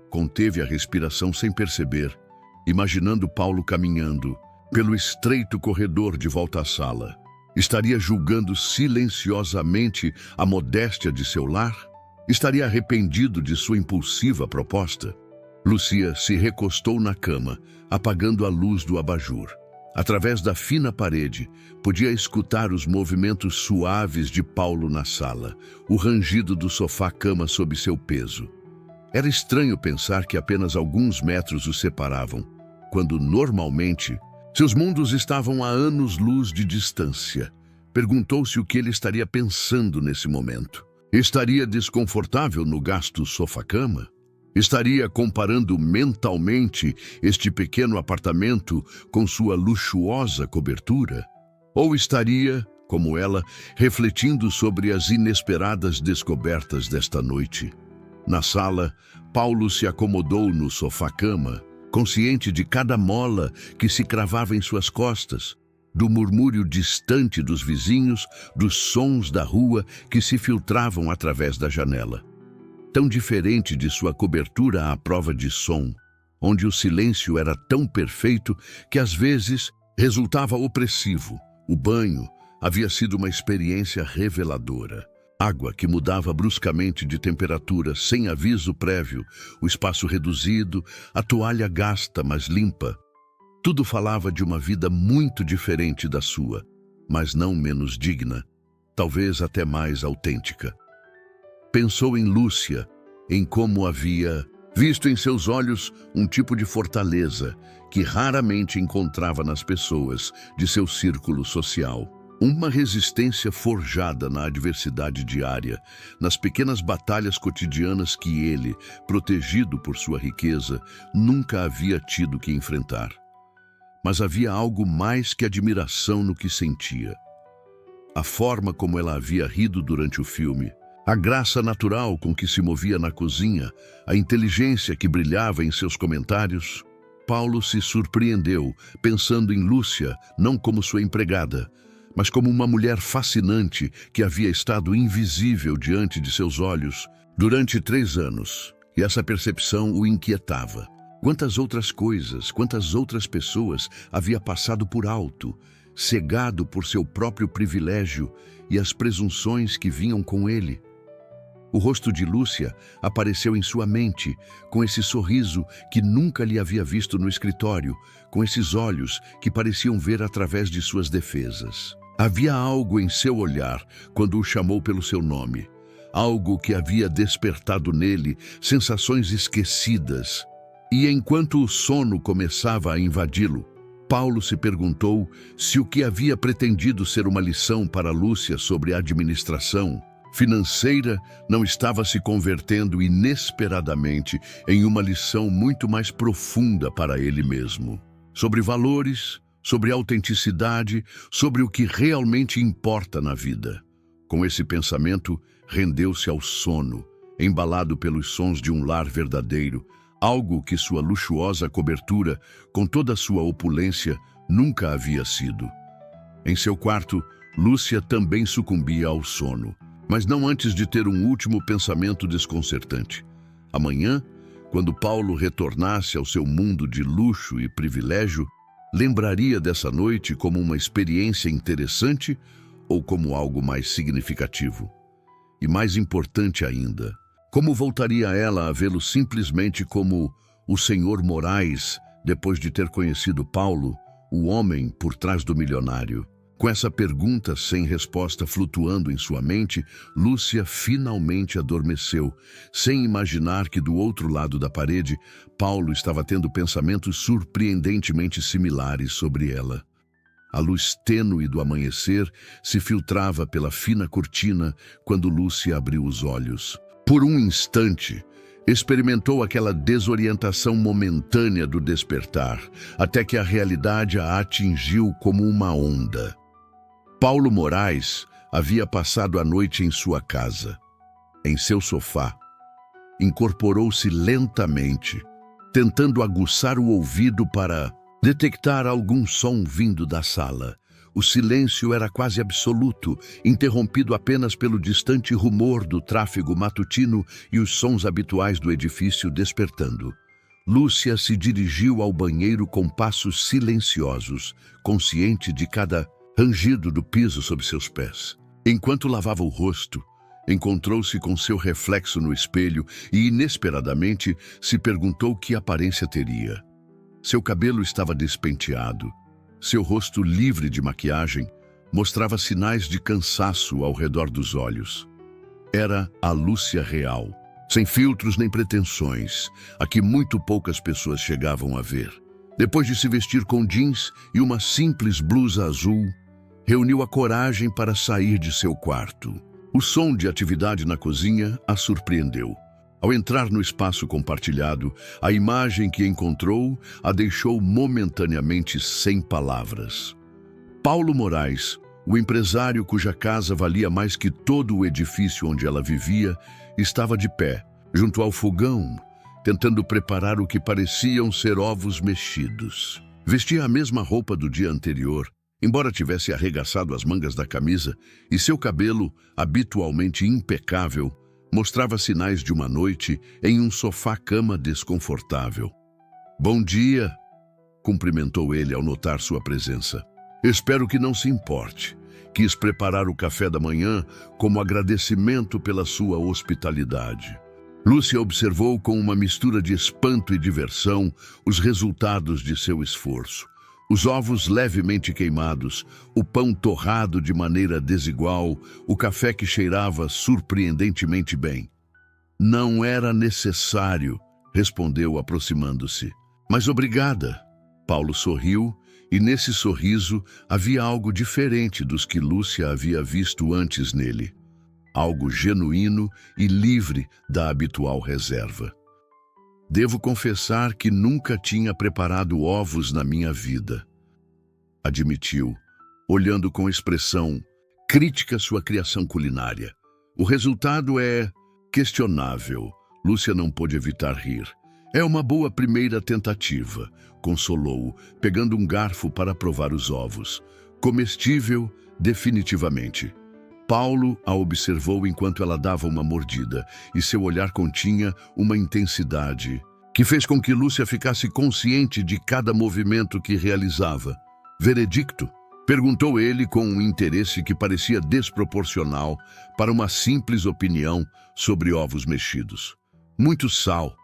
Conteve a respiração sem perceber, imaginando Paulo caminhando pelo estreito corredor de volta à sala. Estaria julgando silenciosamente a modéstia de seu lar? Estaria arrependido de sua impulsiva proposta? Lúcia se recostou na cama, apagando a luz do abajur. Através da fina parede, podia escutar os movimentos suaves de Paulo na sala, o rangido do sofá-cama sob seu peso. Era estranho pensar que apenas alguns metros os separavam, quando, normalmente, seus mundos estavam a anos-luz de distância. Perguntou-se o que ele estaria pensando nesse momento. Estaria desconfortável no gasto sofá-cama? Estaria comparando mentalmente este pequeno apartamento com sua luxuosa cobertura? Ou estaria, como ela, refletindo sobre as inesperadas descobertas desta noite? Na sala, Paulo se acomodou no sofá-cama, consciente de cada mola que se cravava em suas costas, do murmúrio distante dos vizinhos, dos sons da rua que se filtravam através da janela. Tão diferente de sua cobertura à prova de som, onde o silêncio era tão perfeito que às vezes resultava opressivo. O banho havia sido uma experiência reveladora. Água que mudava bruscamente de temperatura sem aviso prévio, o espaço reduzido, a toalha gasta mas limpa. Tudo falava de uma vida muito diferente da sua, mas não menos digna, talvez até mais autêntica. Pensou em Lúcia, em como havia visto em seus olhos um tipo de fortaleza que raramente encontrava nas pessoas de seu círculo social. Uma resistência forjada na adversidade diária, nas pequenas batalhas cotidianas que ele, protegido por sua riqueza, nunca havia tido que enfrentar. Mas havia algo mais que admiração no que sentia. A forma como ela havia rido durante o filme, a graça natural com que se movia na cozinha, a inteligência que brilhava em seus comentários. Paulo se surpreendeu, pensando em Lúcia não como sua empregada, mas como uma mulher fascinante que havia estado invisível diante de seus olhos durante 3 anos. E essa percepção o inquietava. Quantas outras coisas, quantas outras pessoas havia passado por alto, cegado por seu próprio privilégio e as presunções que vinham com ele. O rosto de Lúcia apareceu em sua mente, com esse sorriso que nunca lhe havia visto no escritório, com esses olhos que pareciam ver através de suas defesas. Havia algo em seu olhar quando o chamou pelo seu nome, algo que havia despertado nele sensações esquecidas. E enquanto o sono começava a invadi-lo, Paulo se perguntou se o que havia pretendido ser uma lição para Lúcia sobre administração financeira não estava se convertendo inesperadamente em uma lição muito mais profunda para ele mesmo. Sobre valores, sobre autenticidade, sobre o que realmente importa na vida. Com esse pensamento, rendeu-se ao sono, embalado pelos sons de um lar verdadeiro, algo que sua luxuosa cobertura, com toda a sua opulência, nunca havia sido. Em seu quarto, Lúcia também sucumbia ao sono, mas não antes de ter um último pensamento desconcertante. Amanhã, quando Paulo retornasse ao seu mundo de luxo e privilégio, lembraria dessa noite como uma experiência interessante ou como algo mais significativo? E mais importante ainda, como voltaria ela a vê-lo simplesmente como o Sr. Moraes, depois de ter conhecido Paulo, o homem por trás do milionário? Com essa pergunta sem resposta flutuando em sua mente, Lúcia finalmente adormeceu, sem imaginar que do outro lado da parede, Paulo estava tendo pensamentos surpreendentemente similares sobre ela. A luz tênue do amanhecer se filtrava pela fina cortina quando Lúcia abriu os olhos. Por um instante, experimentou aquela desorientação momentânea do despertar, até que a realidade a atingiu como uma onda. Paulo Moraes havia passado a noite em sua casa, em seu sofá. Incorporou-se lentamente, tentando aguçar o ouvido para detectar algum som vindo da sala. O silêncio era quase absoluto, interrompido apenas pelo distante rumor do tráfego matutino e os sons habituais do edifício despertando. Lúcia se dirigiu ao banheiro com passos silenciosos, consciente de cada rangido do piso sob seus pés. Enquanto lavava o rosto, encontrou-se com seu reflexo no espelho e, inesperadamente, se perguntou que aparência teria. Seu cabelo estava despenteado. Seu rosto livre de maquiagem mostrava sinais de cansaço ao redor dos olhos. Era a Lúcia real, sem filtros nem pretensões, a que muito poucas pessoas chegavam a ver. Depois de se vestir com jeans e uma simples blusa azul, reuniu a coragem para sair de seu quarto. O som de atividade na cozinha a surpreendeu. Ao entrar no espaço compartilhado, a imagem que encontrou a deixou momentaneamente sem palavras. Paulo Moraes, o empresário cuja casa valia mais que todo o edifício onde ela vivia, estava de pé, junto ao fogão, tentando preparar o que pareciam ser ovos mexidos. Vestia a mesma roupa do dia anterior, embora tivesse arregaçado as mangas da camisa, e seu cabelo, habitualmente impecável, mostrava sinais de uma noite em um sofá-cama desconfortável. "Bom dia", cumprimentou ele ao notar sua presença. "Espero que não se importe. Quis preparar o café da manhã como agradecimento pela sua hospitalidade." Lúcia observou com uma mistura de espanto e diversão os resultados de seu esforço. Os ovos levemente queimados, o pão torrado de maneira desigual, o café que cheirava surpreendentemente bem. "Não era necessário", respondeu aproximando-se. "Mas obrigada." Paulo sorriu, e nesse sorriso havia algo diferente dos que Lúcia havia visto antes nele. Algo genuíno e livre da habitual reserva. "Devo confessar que nunca tinha preparado ovos na minha vida", admitiu, olhando com expressão crítica sua criação culinária. "O resultado é questionável." Lúcia não pôde evitar rir. "É uma boa primeira tentativa", consolou-o, pegando um garfo para provar os ovos. "Comestível, definitivamente. Paulo a observou enquanto ela dava uma mordida, e seu olhar continha uma intensidade que fez com que Lúcia ficasse consciente de cada movimento que realizava. Veredicto? Perguntou ele com um interesse que parecia desproporcional para uma simples opinião sobre ovos mexidos. Muito sal,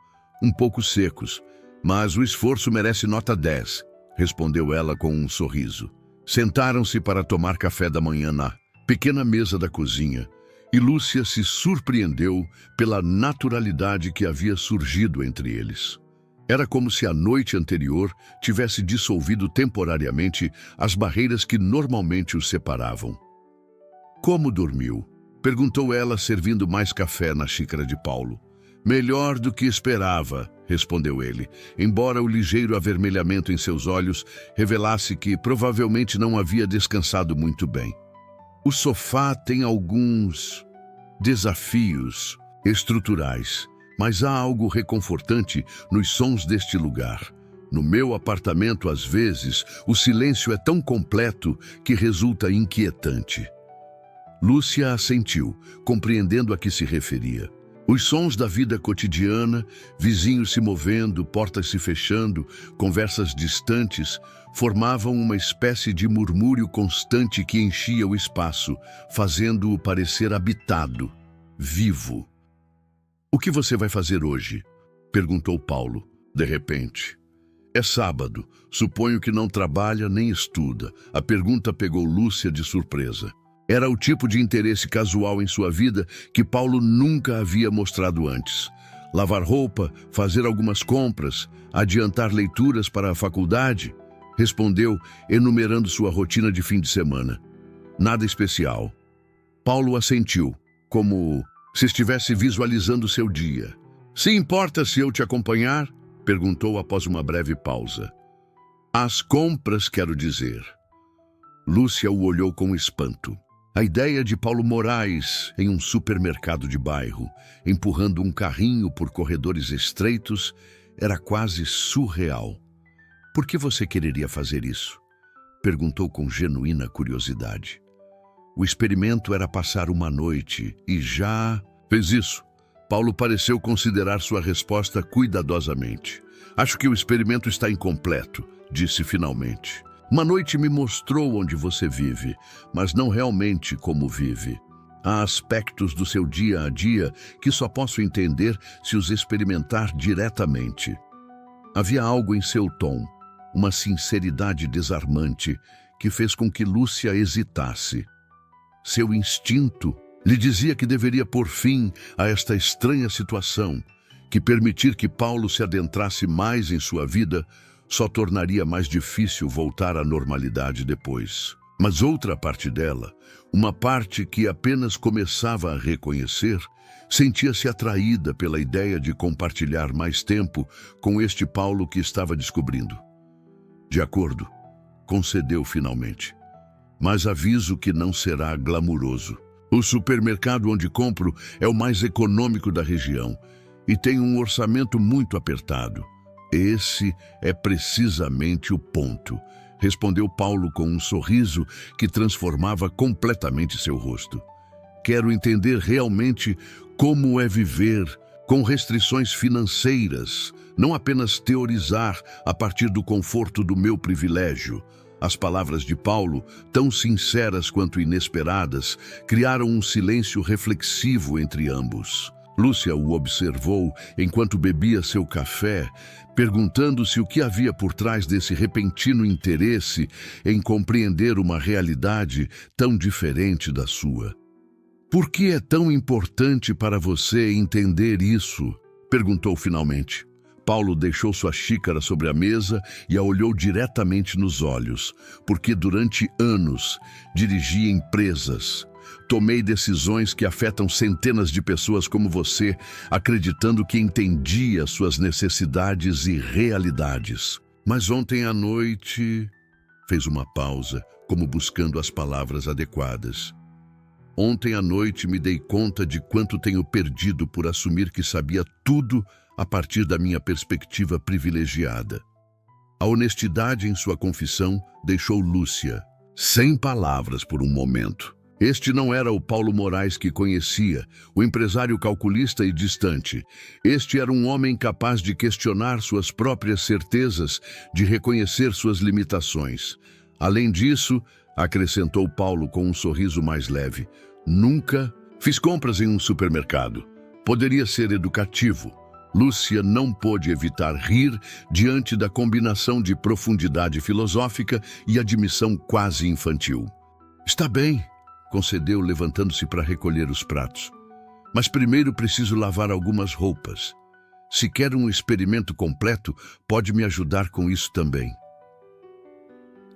um pouco secos, mas o esforço merece nota 10, respondeu ela com um sorriso. Sentaram-se para tomar café da manhã na pequena mesa da cozinha, e Lúcia se surpreendeu pela naturalidade que havia surgido entre eles. Era como se a noite anterior tivesse dissolvido temporariamente as barreiras que normalmente os separavam. Como dormiu? Perguntou ela, servindo mais café na xícara de Paulo. Melhor do que esperava, respondeu ele, embora o ligeiro avermelhamento em seus olhos revelasse que provavelmente não havia descansado muito bem. O sofá tem alguns desafios estruturais, mas há algo reconfortante nos sons deste lugar. No meu apartamento, às vezes, o silêncio é tão completo que resulta inquietante. Lúcia assentiu, compreendendo a que se referia. Os sons da vida cotidiana, vizinhos se movendo, portas se fechando, conversas distantes, formavam uma espécie de murmúrio constante que enchia o espaço, fazendo-o parecer habitado, vivo. "O que você vai fazer hoje?" perguntou Paulo, de repente. "É sábado. Suponho que não trabalha nem estuda." A pergunta pegou Lúcia de surpresa. Era o tipo de interesse casual em sua vida que Paulo nunca havia mostrado antes. Lavar roupa, fazer algumas compras, adiantar leituras para a faculdade, respondeu, enumerando sua rotina de fim de semana. Nada especial. Paulo assentiu, como se estivesse visualizando seu dia. "Se importa se eu te acompanhar?" perguntou após uma breve pausa. "As compras, quero dizer." Lúcia o olhou com espanto. A ideia de Paulo Moraes em um supermercado de bairro, empurrando um carrinho por corredores estreitos, era quase surreal. "Por que você quereria fazer isso?" perguntou com genuína curiosidade. O experimento era passar uma noite e já fez isso. Paulo pareceu considerar sua resposta cuidadosamente. "Acho que o experimento está incompleto", disse finalmente. "Uma noite me mostrou onde você vive, mas não realmente como vive. Há aspectos do seu dia a dia que só posso entender se os experimentar diretamente." Havia algo em seu tom, uma sinceridade desarmante, que fez com que Lúcia hesitasse. Seu instinto lhe dizia que deveria pôr fim a esta estranha situação, que permitir que Paulo se adentrasse mais em sua vida só tornaria mais difícil voltar à normalidade depois. Mas outra parte dela, uma parte que apenas começava a reconhecer, sentia-se atraída pela ideia de compartilhar mais tempo com este Paulo que estava descobrindo. "De acordo", concedeu finalmente. "Mas aviso que não será glamuroso. O supermercado onde compro é o mais econômico da região e tem um orçamento muito apertado." "Esse é precisamente o ponto", respondeu Paulo com um sorriso que transformava completamente seu rosto. "Quero entender realmente como é viver com restrições financeiras, não apenas teorizar a partir do conforto do meu privilégio." As palavras de Paulo, tão sinceras quanto inesperadas, criaram um silêncio reflexivo entre ambos. Lúcia o observou enquanto bebia seu café, perguntando-se o que havia por trás desse repentino interesse em compreender uma realidade tão diferente da sua. "Por que é tão importante para você entender isso?" perguntou finalmente. Paulo deixou sua xícara sobre a mesa e a olhou diretamente nos olhos, porque durante anos dirigi empresas. Tomei decisões que afetam centenas de pessoas como você, acreditando que entendia suas necessidades e realidades. Mas ontem à noite... Fez uma pausa, como buscando as palavras adequadas. "Ontem à noite me dei conta de quanto tenho perdido por assumir que sabia tudo a partir da minha perspectiva privilegiada." A honestidade em sua confissão deixou Lúcia sem palavras por um momento. Este não era o Paulo Moraes que conhecia, o empresário calculista e distante. Este era um homem capaz de questionar suas próprias certezas, de reconhecer suas limitações. Além disso, acrescentou Paulo com um sorriso mais leve, nunca fiz compras em um supermercado. Poderia ser educativo. Lúcia não pôde evitar rir diante da combinação de profundidade filosófica e admissão quase infantil. Está bem, concedeu, levantando-se para recolher os pratos. Mas primeiro preciso lavar algumas roupas. Se quer um experimento completo, pode me ajudar com isso também.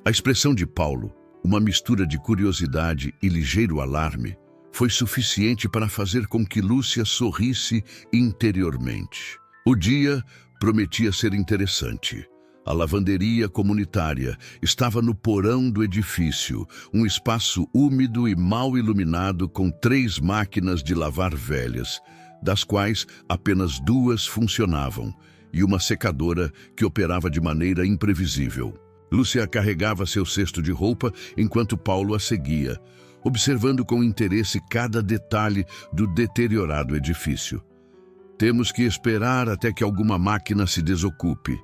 A expressão de Paulo, uma mistura de curiosidade e ligeiro alarme, foi suficiente para fazer com que Lúcia sorrisse interiormente. O dia prometia ser interessante. A lavanderia comunitária estava no porão do edifício, um espaço úmido e mal iluminado com 3 máquinas de lavar velhas, das quais apenas 2 funcionavam, e uma secadora que operava de maneira imprevisível. Lúcia carregava seu cesto de roupa enquanto Paulo a seguia, observando com interesse cada detalhe do deteriorado edifício. Temos que esperar até que alguma máquina se desocupe,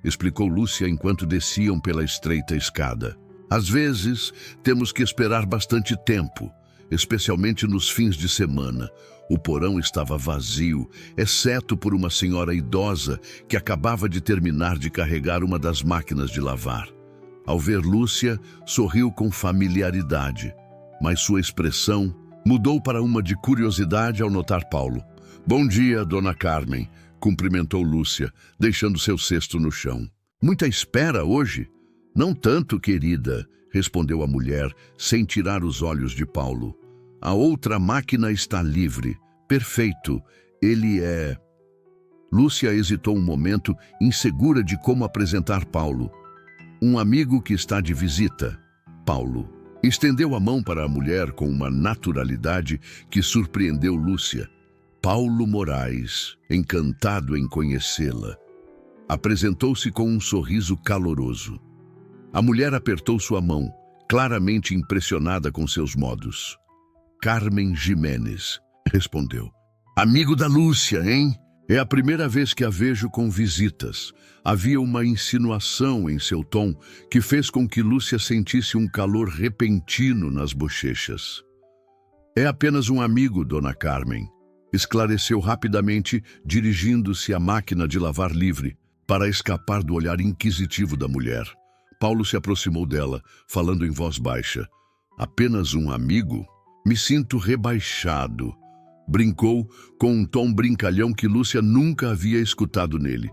explicou Lúcia enquanto desciam pela estreita escada. Às vezes, temos que esperar bastante tempo, especialmente nos fins de semana. O porão estava vazio, exceto por uma senhora idosa que acabava de terminar de carregar uma das máquinas de lavar. Ao ver Lúcia, sorriu com familiaridade, mas sua expressão mudou para uma de curiosidade ao notar Paulo. Bom dia, dona Carmen, cumprimentou Lúcia, deixando seu cesto no chão. Muita espera hoje? Não tanto, querida, respondeu a mulher, sem tirar os olhos de Paulo. A outra máquina está livre. Perfeito. Ele é... Lúcia hesitou um momento, insegura de como apresentar Paulo. Um amigo que está de visita. Paulo estendeu a mão para a mulher com uma naturalidade que surpreendeu Lúcia. Paulo Moraes, encantado em conhecê-la. Apresentou-se com um sorriso caloroso. A mulher apertou sua mão, claramente impressionada com seus modos. Carmen Jimenez, respondeu. Amigo da Lúcia, hein? É a primeira vez que a vejo com visitas. Havia uma insinuação em seu tom que fez com que Lúcia sentisse um calor repentino nas bochechas. É apenas um amigo, dona Carmen, esclareceu rapidamente, dirigindo-se à máquina de lavar livre, para escapar do olhar inquisitivo da mulher. Paulo se aproximou dela, falando em voz baixa. Apenas um amigo? Me sinto rebaixado. Brincou com um tom brincalhão que Lúcia nunca havia escutado nele.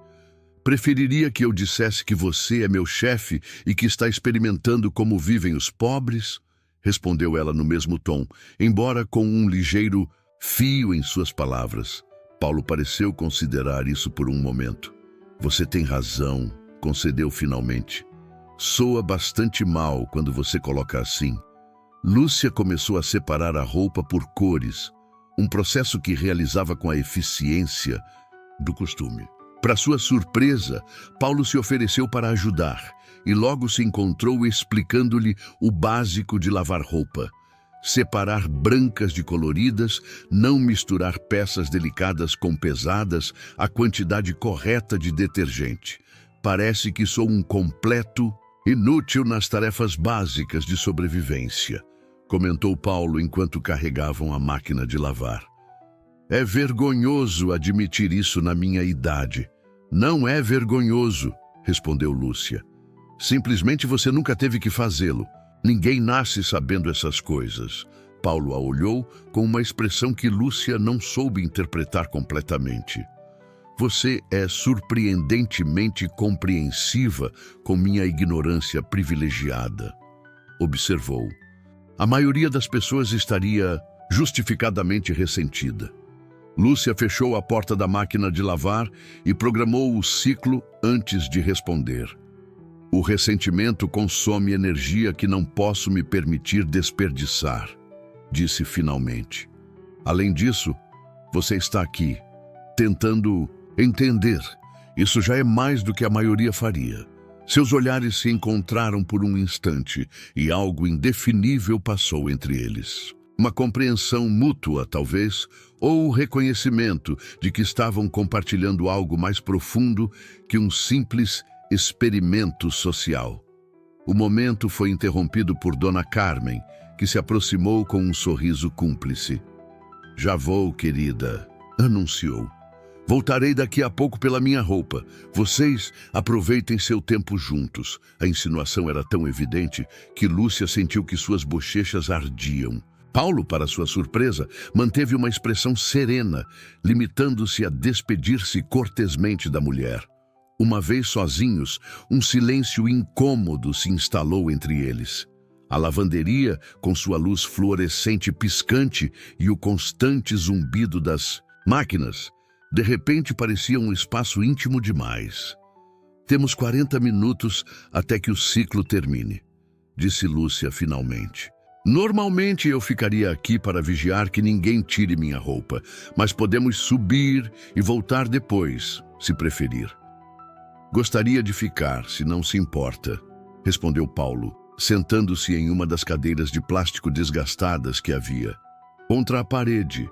Preferiria que eu dissesse que você é meu chefe e que está experimentando como vivem os pobres? Respondeu ela no mesmo tom, embora com um ligeiro fio em suas palavras. Paulo pareceu considerar isso por um momento. Você tem razão, concedeu finalmente. Soa bastante mal quando você coloca assim. Lúcia começou a separar a roupa por cores, um processo que realizava com a eficiência do costume. Para sua surpresa, Paulo se ofereceu para ajudar e logo se encontrou explicando-lhe o básico de lavar roupa. Separar brancas de coloridas, não misturar peças delicadas com pesadas, a quantidade correta de detergente. Parece que sou um completo inútil nas tarefas básicas de sobrevivência, comentou Paulo enquanto carregavam a máquina de lavar. É vergonhoso admitir isso na minha idade. Não é vergonhoso, respondeu Lúcia. Simplesmente você nunca teve que fazê-lo. Ninguém nasce sabendo essas coisas. Paulo a olhou com uma expressão que Lúcia não soube interpretar completamente. Você é surpreendentemente compreensiva com minha ignorância privilegiada, observou. A maioria das pessoas estaria justificadamente ressentida. Lúcia fechou a porta da máquina de lavar e programou o ciclo antes de responder. O ressentimento consome energia que não posso me permitir desperdiçar, disse finalmente. Além disso, você está aqui, tentando entender. Isso já é mais do que a maioria faria. Seus olhares se encontraram por um instante e algo indefinível passou entre eles. Uma compreensão mútua, talvez, ou o reconhecimento de que estavam compartilhando algo mais profundo que um simples experimento social. O momento foi interrompido por Dona Carmen, que se aproximou com um sorriso cúmplice. "Já vou, querida", anunciou. "Voltarei daqui a pouco pela minha roupa. Vocês aproveitem seu tempo juntos." A insinuação era tão evidente que Lúcia sentiu que suas bochechas ardiam. Paulo, para sua surpresa, manteve uma expressão serena, limitando-se a despedir-se cortesmente da mulher. Uma vez sozinhos, um silêncio incômodo se instalou entre eles. A lavanderia, com sua luz fluorescente piscante e o constante zumbido das máquinas, de repente parecia um espaço íntimo demais. "Temos 40 minutos até que o ciclo termine", disse Lúcia finalmente. "Normalmente eu ficaria aqui para vigiar que ninguém tire minha roupa, mas podemos subir e voltar depois, se preferir." "Gostaria de ficar, se não se importa", respondeu Paulo, sentando-se em uma das cadeiras de plástico desgastadas que havia. Contra a parede.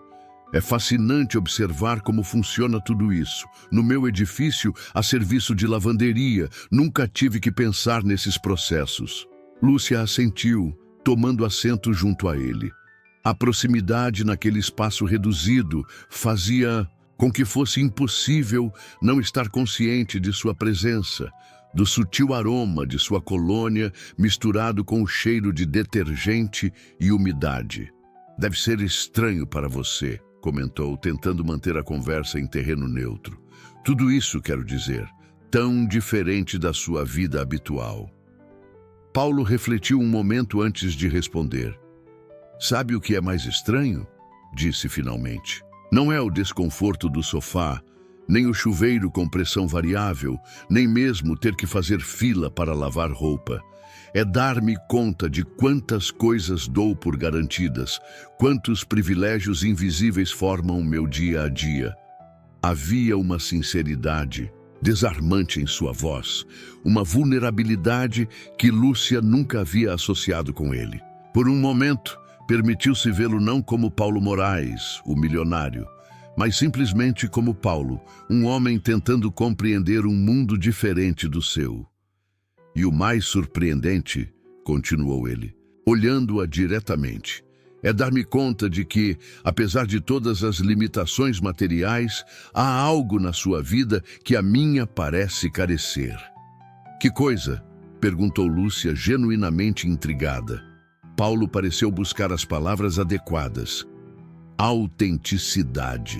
"É fascinante observar como funciona tudo isso. No meu edifício, a serviço de lavanderia, nunca tive que pensar nesses processos." Lúcia assentiu, tomando assento junto a ele. A proximidade naquele espaço reduzido fazia com que fosse impossível não estar consciente de sua presença, do sutil aroma de sua colônia misturado com o cheiro de detergente e umidade. "Deve ser estranho para você", comentou, tentando manter a conversa em terreno neutro. "Tudo isso, quero dizer, tão diferente da sua vida habitual." Paulo refletiu um momento antes de responder. "Sabe o que é mais estranho?", disse finalmente. "Não é o desconforto do sofá, nem o chuveiro com pressão variável, nem mesmo ter que fazer fila para lavar roupa. É dar-me conta de quantas coisas dou por garantidas, quantos privilégios invisíveis formam o meu dia a dia." Havia uma sinceridade desarmante em sua voz, uma vulnerabilidade que Lúcia nunca havia associado com ele. Por um momento, permitiu-se vê-lo não como Paulo Moraes, o milionário, mas simplesmente como Paulo, um homem tentando compreender um mundo diferente do seu. "E o mais surpreendente", continuou ele, olhando-a diretamente, "é dar-me conta de que, apesar de todas as limitações materiais, há algo na sua vida que a minha parece carecer." "Que coisa?", perguntou Lúcia, genuinamente intrigada. Paulo pareceu buscar as palavras adequadas. "Autenticidade",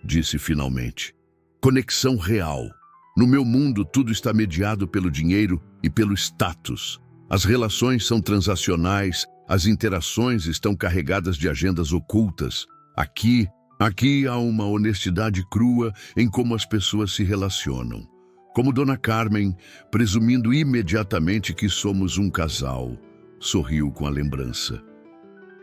disse finalmente. "Conexão real. No meu mundo, tudo está mediado pelo dinheiro e pelo status. As relações são transacionais, as interações estão carregadas de agendas ocultas. Aqui há uma honestidade crua em como as pessoas se relacionam. Como Dona Carmen, presumindo imediatamente que somos um casal", sorriu com a lembrança.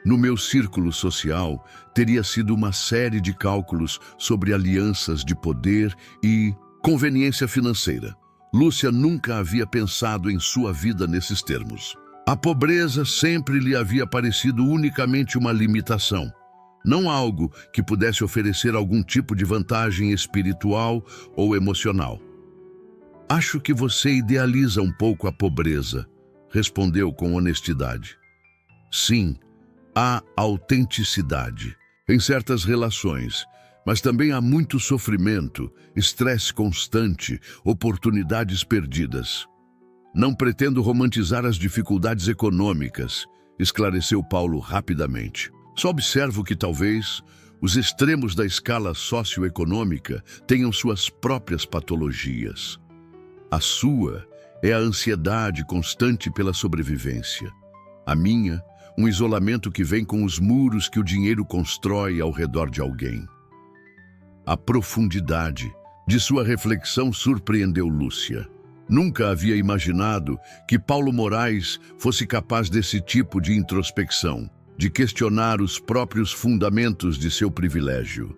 "No meu círculo social, teria sido uma série de cálculos sobre alianças de poder e conveniência financeira. Lúcia nunca havia pensado em sua vida nesses termos. A pobreza sempre lhe havia parecido unicamente uma limitação, não algo que pudesse oferecer algum tipo de vantagem espiritual ou emocional. "Acho que você idealiza um pouco a pobreza", respondeu com honestidade. "Sim, há autenticidade em certas relações, mas também há muito sofrimento, estresse constante, oportunidades perdidas." "Não pretendo romantizar as dificuldades econômicas", esclareceu Paulo rapidamente. "Só observo que talvez os extremos da escala socioeconômica tenham suas próprias patologias. A sua é a ansiedade constante pela sobrevivência. A minha, um isolamento que vem com os muros que o dinheiro constrói ao redor de alguém." A profundidade de sua reflexão surpreendeu Lúcia. Nunca havia imaginado que Paulo Moraes fosse capaz desse tipo de introspecção, de questionar os próprios fundamentos de seu privilégio.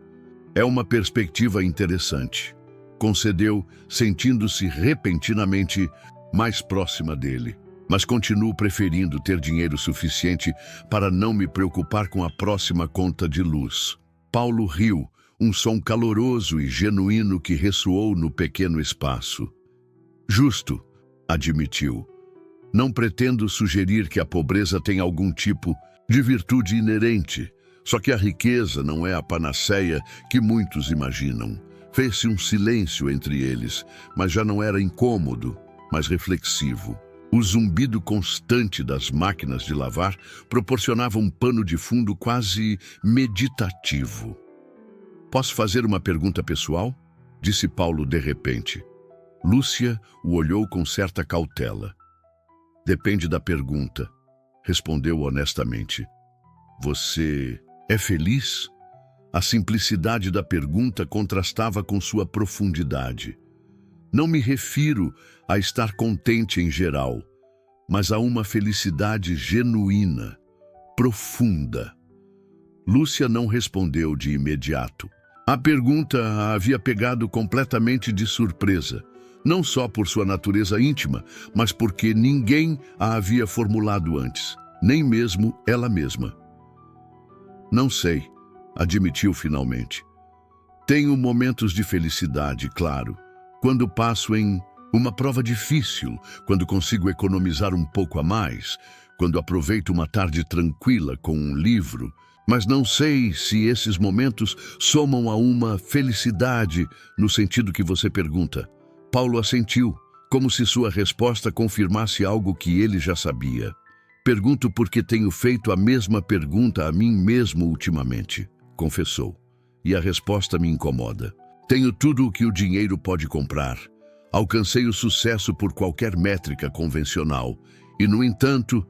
"É uma perspectiva interessante", concedeu, sentindo-se repentinamente mais próxima dele. Mas continuo preferindo ter dinheiro suficiente para não me preocupar com a próxima conta de luz. Paulo riu, um som caloroso e genuíno que ressoou no pequeno espaço. Justo, admitiu. Não pretendo sugerir que a pobreza tem algum tipo de virtude inerente, só que a riqueza não é a panaceia que muitos imaginam. Fez-se um silêncio entre eles, mas já não era incômodo, mas reflexivo. O zumbido constante das máquinas de lavar proporcionava um pano de fundo quase meditativo. Posso fazer uma pergunta pessoal? Disse Paulo de repente. Lúcia o olhou com certa cautela. Depende da pergunta, respondeu honestamente. Você é feliz? A simplicidade da pergunta contrastava com sua profundidade. Não me refiro a estar contente em geral, mas a uma felicidade genuína, profunda. Lúcia não respondeu de imediato. A pergunta a havia pegado completamente de surpresa, não só por sua natureza íntima, mas porque ninguém a havia formulado antes, nem mesmo ela mesma. Não sei, admitiu finalmente. Tenho momentos de felicidade, claro, quando passo em uma prova difícil, quando consigo economizar um pouco a mais, quando aproveito uma tarde tranquila com um livro, mas não sei se esses momentos somam a uma felicidade no sentido que você pergunta. Paulo assentiu, como se sua resposta confirmasse algo que ele já sabia. Pergunto porque tenho feito a mesma pergunta a mim mesmo ultimamente, confessou, e a resposta me incomoda. Tenho tudo o que o dinheiro pode comprar. Alcancei o sucesso por qualquer métrica convencional e, no entanto,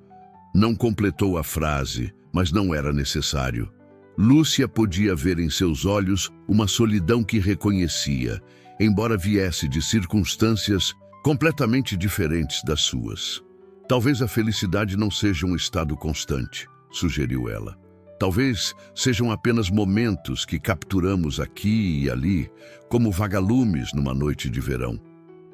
não completou a frase, mas não era necessário. Lúcia podia ver em seus olhos uma solidão que reconhecia, embora viesse de circunstâncias completamente diferentes das suas. Talvez a felicidade não seja um estado constante, sugeriu ela. Talvez sejam apenas momentos que capturamos aqui e ali, como vagalumes numa noite de verão.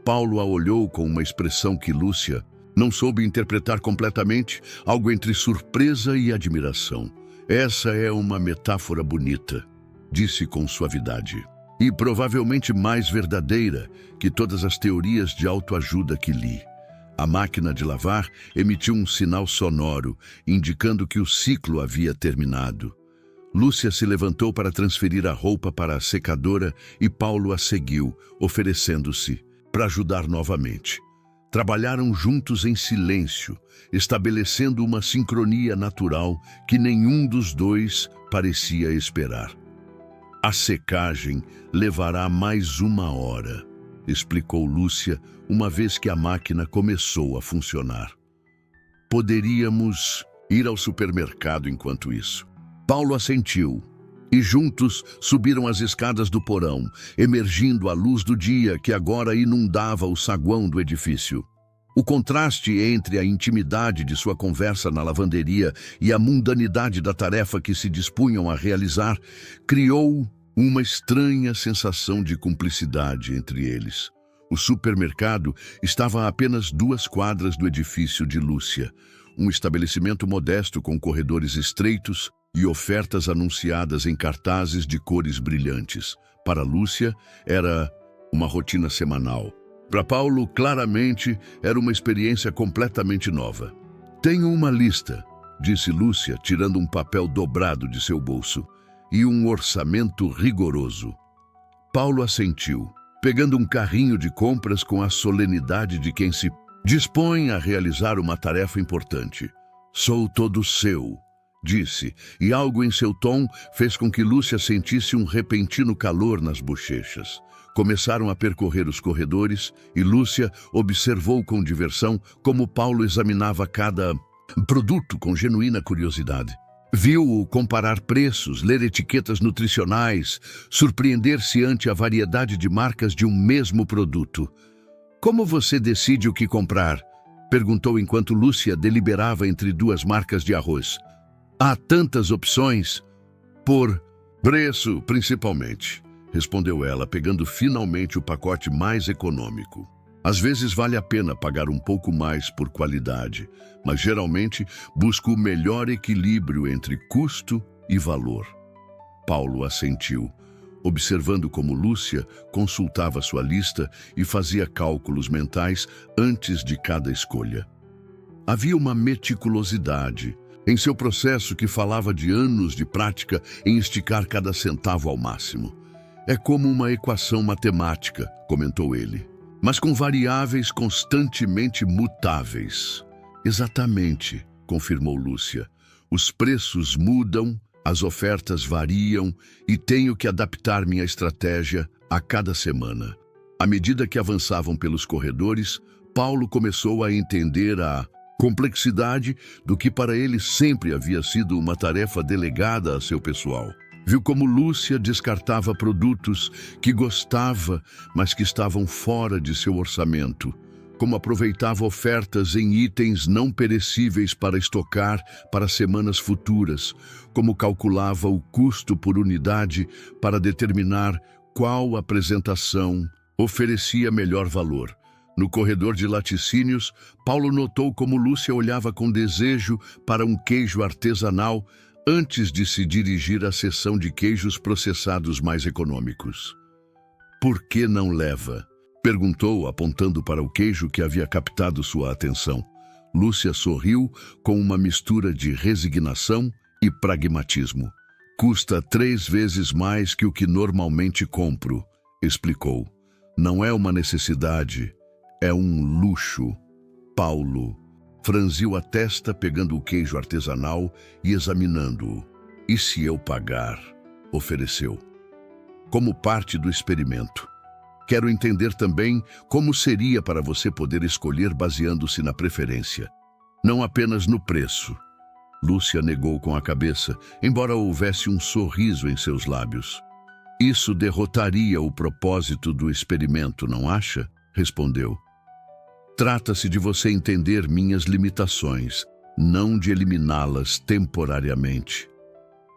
Paulo a olhou com uma expressão que Lúcia não soube interpretar completamente, algo entre surpresa e admiração. Essa é uma metáfora bonita, disse com suavidade, e provavelmente mais verdadeira que todas as teorias de autoajuda que li. A máquina de lavar emitiu um sinal sonoro, indicando que o ciclo havia terminado. Lúcia se levantou para transferir a roupa para a secadora e Paulo a seguiu, oferecendo-se para ajudar novamente. Trabalharam juntos em silêncio, estabelecendo uma sincronia natural que nenhum dos dois parecia esperar. A secagem levará mais 1 hora, explicou Lúcia, uma vez que a máquina começou a funcionar. Poderíamos ir ao supermercado enquanto isso. Paulo assentiu, e juntos subiram as escadas do porão, emergindo à luz do dia que agora inundava o saguão do edifício. O contraste entre a intimidade de sua conversa na lavanderia e a mundanidade da tarefa que se dispunham a realizar criou uma estranha sensação de cumplicidade entre eles. O supermercado estava a apenas 2 quadras do edifício de Lúcia, um estabelecimento modesto com corredores estreitos e ofertas anunciadas em cartazes de cores brilhantes. Para Lúcia, era uma rotina semanal. Para Paulo, claramente, era uma experiência completamente nova. Tenho uma lista, disse Lúcia, tirando um papel dobrado de seu bolso, e um orçamento rigoroso. Paulo assentiu, pegando um carrinho de compras com a solenidade de quem se dispõe a realizar uma tarefa importante. Sou todo seu, disse, e algo em seu tom fez com que Lúcia sentisse um repentino calor nas bochechas. Começaram a percorrer os corredores e Lúcia observou com diversão como Paulo examinava cada produto com genuína curiosidade. Viu-o comparar preços, ler etiquetas nutricionais, surpreender-se ante a variedade de marcas de um mesmo produto. Como você decide o que comprar? Perguntou enquanto Lúcia deliberava entre 2 marcas de arroz. Há tantas opções. Por preço, principalmente, respondeu ela, pegando finalmente o pacote mais econômico. Às vezes vale a pena pagar um pouco mais por qualidade, mas geralmente busco o melhor equilíbrio entre custo e valor. Paulo assentiu, observando como Lúcia consultava sua lista e fazia cálculos mentais antes de cada escolha. Havia uma meticulosidade em seu processo que falava de anos de prática em esticar cada centavo ao máximo. É como uma equação matemática, comentou ele, mas com variáveis constantemente mutáveis. Exatamente, confirmou Lúcia. Os preços mudam, as ofertas variam e tenho que adaptar minha estratégia a cada semana. À medida que avançavam pelos corredores, Paulo começou a entender a complexidade do que para ele sempre havia sido uma tarefa delegada a seu pessoal. Viu como Lúcia descartava produtos que gostava, mas que estavam fora de seu orçamento. Como aproveitava ofertas em itens não perecíveis para estocar para semanas futuras. Como calculava o custo por unidade para determinar qual apresentação oferecia melhor valor. No corredor de laticínios, Paulo notou como Lúcia olhava com desejo para um queijo artesanal antes de se dirigir à seção de queijos processados mais econômicos. "Por que não leva?" perguntou, apontando para o queijo que havia captado sua atenção. Lúcia sorriu com uma mistura de resignação e pragmatismo. "Custa 3 vezes mais que o que normalmente compro", explicou. "Não é uma necessidade, é um luxo." Paulo franziu a testa pegando o queijo artesanal e examinando-o. "E se eu pagar?" ofereceu. "Como parte do experimento. Quero entender também como seria para você poder escolher baseando-se na preferência, não apenas no preço." Lúcia negou com a cabeça, embora houvesse um sorriso em seus lábios. "Isso derrotaria o propósito do experimento, não acha?" respondeu. "Trata-se de você entender minhas limitações, não de eliminá-las temporariamente."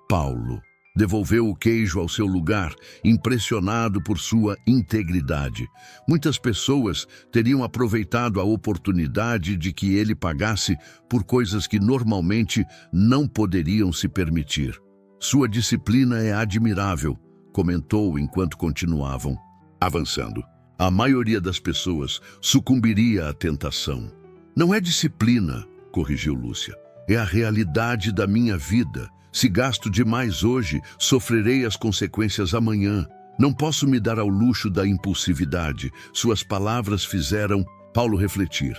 Paulo devolveu o queijo ao seu lugar, impressionado por sua integridade. Muitas pessoas teriam aproveitado a oportunidade de que ele pagasse por coisas que normalmente não poderiam se permitir. "Sua disciplina é admirável", comentou enquanto continuavam avançando. "A maioria das pessoas sucumbiria à tentação." "Não é disciplina", corrigiu Lúcia. "É a realidade da minha vida. Se gasto demais hoje, sofrerei as consequências amanhã. Não posso me dar ao luxo da impulsividade." Suas palavras fizeram Paulo refletir.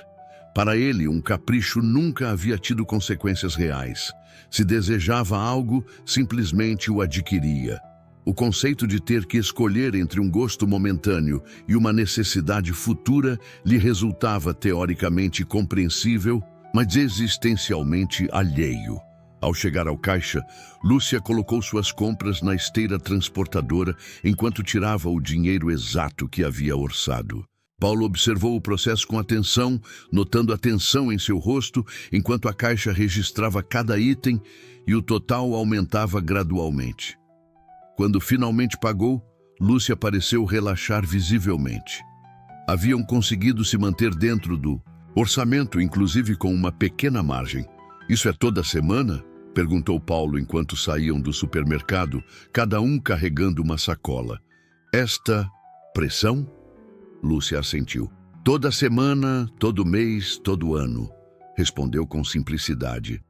Para ele, um capricho nunca havia tido consequências reais. Se desejava algo, simplesmente o adquiria. O conceito de ter que escolher entre um gosto momentâneo e uma necessidade futura lhe resultava teoricamente compreensível, mas existencialmente alheio. Ao chegar ao caixa, Lúcia colocou suas compras na esteira transportadora enquanto tirava o dinheiro exato que havia orçado. Paulo observou o processo com atenção, notando a tensão em seu rosto enquanto a caixa registrava cada item e o total aumentava gradualmente. Quando finalmente pagou, Lúcia pareceu relaxar visivelmente. Haviam conseguido se manter dentro do orçamento, inclusive com uma pequena margem. "Isso é toda semana?" perguntou Paulo enquanto saíam do supermercado, cada um carregando uma sacola. "Esta pressão?" Lúcia assentiu. "Toda semana, todo mês, todo ano", respondeu com simplicidade.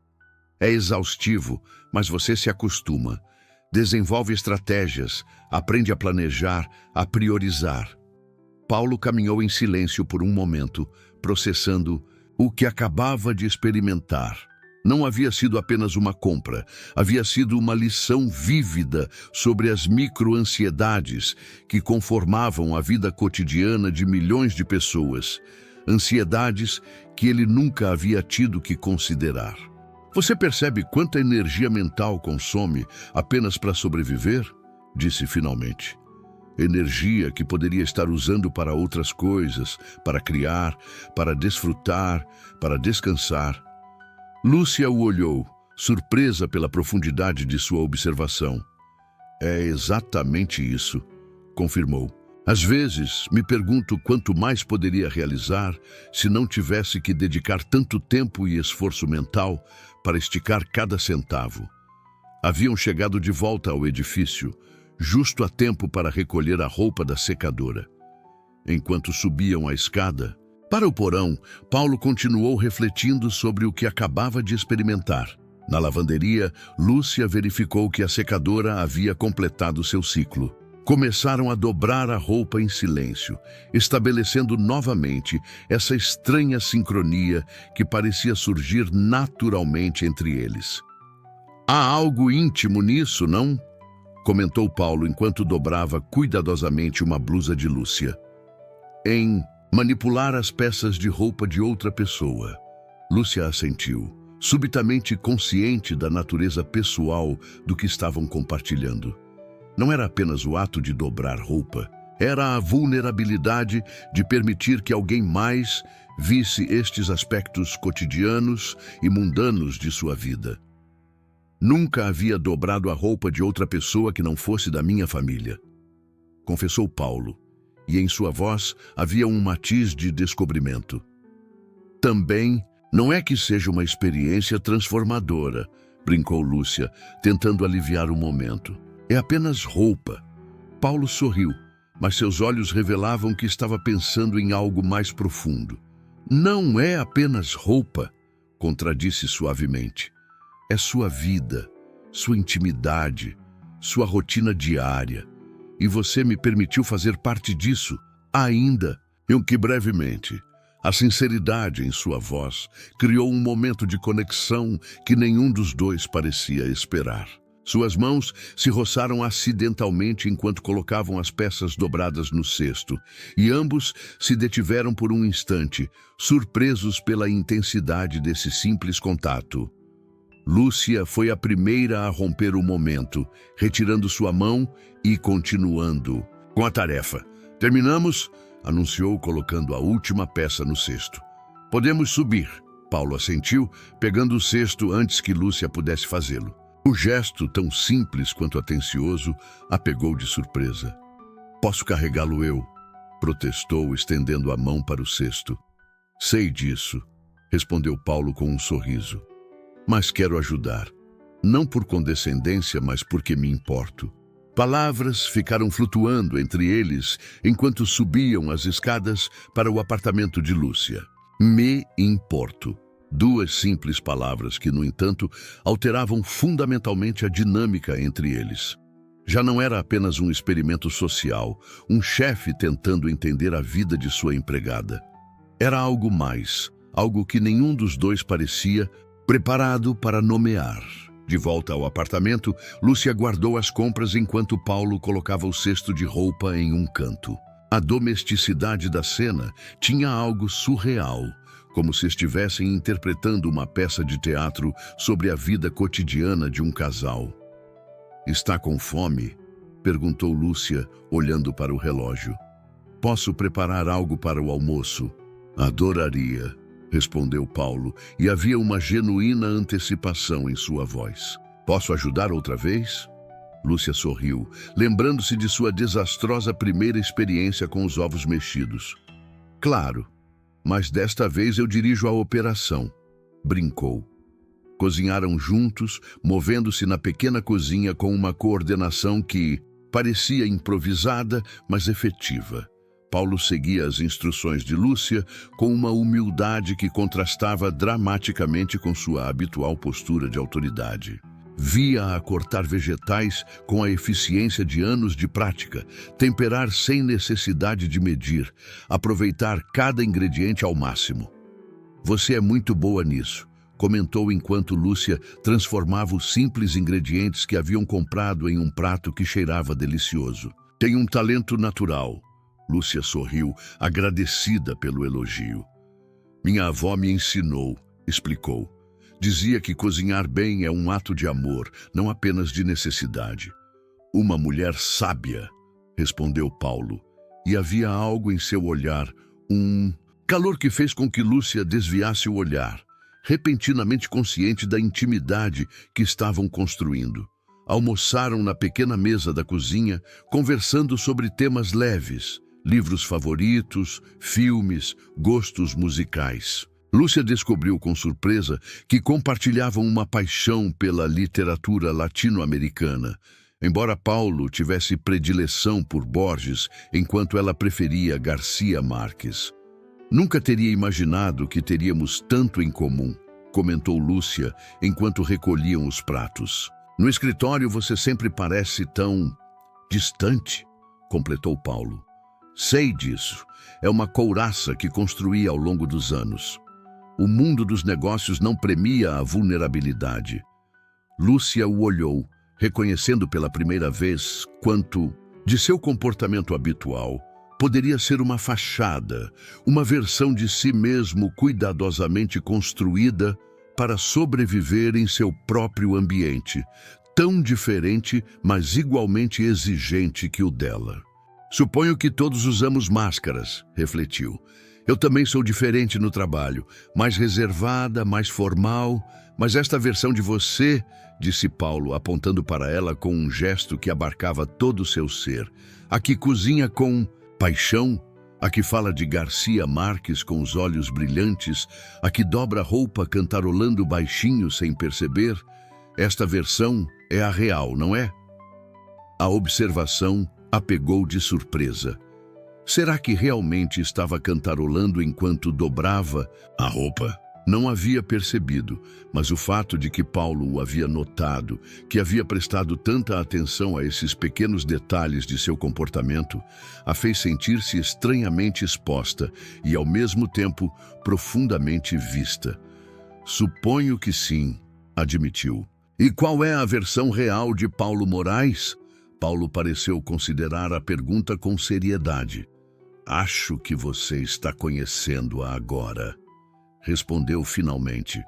"É exaustivo, mas você se acostuma. Desenvolve estratégias, aprende a planejar, a priorizar." Paulo caminhou em silêncio por um momento, processando o que acabava de experimentar. Não havia sido apenas uma compra, havia sido uma lição vívida sobre as micro-ansiedades que conformavam a vida cotidiana de milhões de pessoas. Ansiedades que ele nunca havia tido que considerar. "Você percebe quanta energia mental consome apenas para sobreviver?" disse finalmente. Energia que poderia estar usando para outras coisas, para criar, para desfrutar, para descansar. Lúcia o olhou, surpresa pela profundidade de sua observação. "É exatamente isso", confirmou. Às vezes, me pergunto quanto mais poderia realizar se não tivesse que dedicar tanto tempo e esforço mental para esticar cada centavo. Haviam chegado de volta ao edifício, justo a tempo para recolher a roupa da secadora. Enquanto subiam a escada para o porão, Paulo continuou refletindo sobre o que acabava de experimentar. Na lavanderia, Lúcia verificou que a secadora havia completado seu ciclo. Começaram a dobrar a roupa em silêncio, estabelecendo novamente essa estranha sincronia que parecia surgir naturalmente entre eles. Há algo íntimo nisso, não? Comentou Paulo enquanto dobrava cuidadosamente uma blusa de Lúcia. Em manipular as peças de roupa de outra pessoa. Lúcia assentiu, subitamente consciente da natureza pessoal do que estavam compartilhando. Não era apenas o ato de dobrar roupa, era a vulnerabilidade de permitir que alguém mais visse estes aspectos cotidianos e mundanos de sua vida. Nunca havia dobrado a roupa de outra pessoa que não fosse da minha família, confessou Paulo, e em sua voz havia um matiz de descobrimento. Também não é que seja uma experiência transformadora, brincou Lúcia, tentando aliviar o momento. É apenas roupa. Paulo sorriu, mas seus olhos revelavam que estava pensando em algo mais profundo. Não é apenas roupa, contradisse suavemente. É sua vida, sua intimidade, sua rotina diária. E você me permitiu fazer parte disso, ainda, que brevemente. A sinceridade em sua voz criou um momento de conexão que nenhum dos dois parecia esperar. Suas mãos se roçaram acidentalmente enquanto colocavam as peças dobradas no cesto, e ambos se detiveram por um instante, surpresos pela intensidade desse simples contato. Lúcia foi a primeira a romper o momento, retirando sua mão e continuando com a tarefa. Terminamos, anunciou colocando a última peça no cesto. Podemos subir, Paulo assentiu, pegando o cesto antes que Lúcia pudesse fazê-lo. O gesto, tão simples quanto atencioso, a pegou de surpresa. Posso carregá-lo eu? Protestou, estendendo a mão para o cesto. Sei disso, respondeu Paulo com um sorriso. Mas quero ajudar. Não por condescendência, mas porque me importo. Palavras ficaram flutuando entre eles enquanto subiam as escadas para o apartamento de Lúcia. Me importo. Duas simples palavras que, no entanto, alteravam fundamentalmente a dinâmica entre eles. Já não era apenas um experimento social, um chefe tentando entender a vida de sua empregada. Era algo mais, algo que nenhum dos dois parecia preparado para nomear. De volta ao apartamento, Lúcia guardou as compras enquanto Paulo colocava o cesto de roupa em um canto. A domesticidade da cena tinha algo surreal, como se estivessem interpretando uma peça de teatro sobre a vida cotidiana de um casal. Está com fome? Perguntou Lúcia, olhando para o relógio. Posso preparar algo para o almoço? Adoraria, respondeu Paulo, e havia uma genuína antecipação em sua voz. Posso ajudar outra vez? Lúcia sorriu, lembrando-se de sua desastrosa primeira experiência com os ovos mexidos. Claro, mas desta vez eu dirijo a operação, brincou. Cozinharam juntos, movendo-se na pequena cozinha com uma coordenação que parecia improvisada, mas efetiva. Paulo seguia as instruções de Lúcia com uma humildade que contrastava dramaticamente com sua habitual postura de autoridade. Via-a cortar vegetais com a eficiência de anos de prática, temperar sem necessidade de medir, aproveitar cada ingrediente ao máximo. Você é muito boa nisso, comentou enquanto Lúcia transformava os simples ingredientes que haviam comprado em um prato que cheirava delicioso. Tem um talento natural. Lúcia sorriu, agradecida pelo elogio. Minha avó me ensinou, explicou. Dizia que cozinhar bem é um ato de amor, não apenas de necessidade. Uma mulher sábia, respondeu Paulo, e havia algo em seu olhar, um calor que fez com que Lúcia desviasse o olhar, repentinamente consciente da intimidade que estavam construindo. almoçaram na pequena mesa da cozinha, conversando sobre temas leves, livros favoritos, filmes, gostos musicais. Lúcia descobriu com surpresa que compartilhavam uma paixão pela literatura latino-americana, embora Paulo tivesse predileção por Borges, enquanto ela preferia Garcia Marques. Nunca teria imaginado que teríamos tanto em comum, comentou Lúcia enquanto recolhiam os pratos. No escritório você sempre parece tão distante, completou Paulo. Sei disso. É uma couraça que construí ao longo dos anos. O mundo dos negócios não premia a vulnerabilidade. Lúcia o olhou, reconhecendo pela primeira vez quanto de seu comportamento habitual poderia ser uma fachada, uma versão de si mesmo cuidadosamente construída para sobreviver em seu próprio ambiente, tão diferente, mas igualmente exigente que o dela. Suponho que todos usamos máscaras, refletiu. Eu também sou diferente no trabalho, mais reservada, mais formal, mas esta versão de você, disse Paulo, apontando para ela com um gesto que abarcava todo o seu ser, a que cozinha com paixão, a que fala de Garcia Marques com os olhos brilhantes, a que dobra a roupa cantarolando baixinho sem perceber, esta versão é a real, não é? A observação a pegou de surpresa. Será que realmente estava cantarolando enquanto dobrava a roupa? Não havia percebido, mas o fato de que Paulo o havia notado, que havia prestado tanta atenção a esses pequenos detalhes de seu comportamento, a fez sentir-se estranhamente exposta e, ao mesmo tempo, profundamente vista. Suponho que sim, admitiu. E qual é a versão real de Paulo Moraes? Paulo pareceu considerar a pergunta com seriedade. Acho que você está conhecendo-a agora, respondeu finalmente.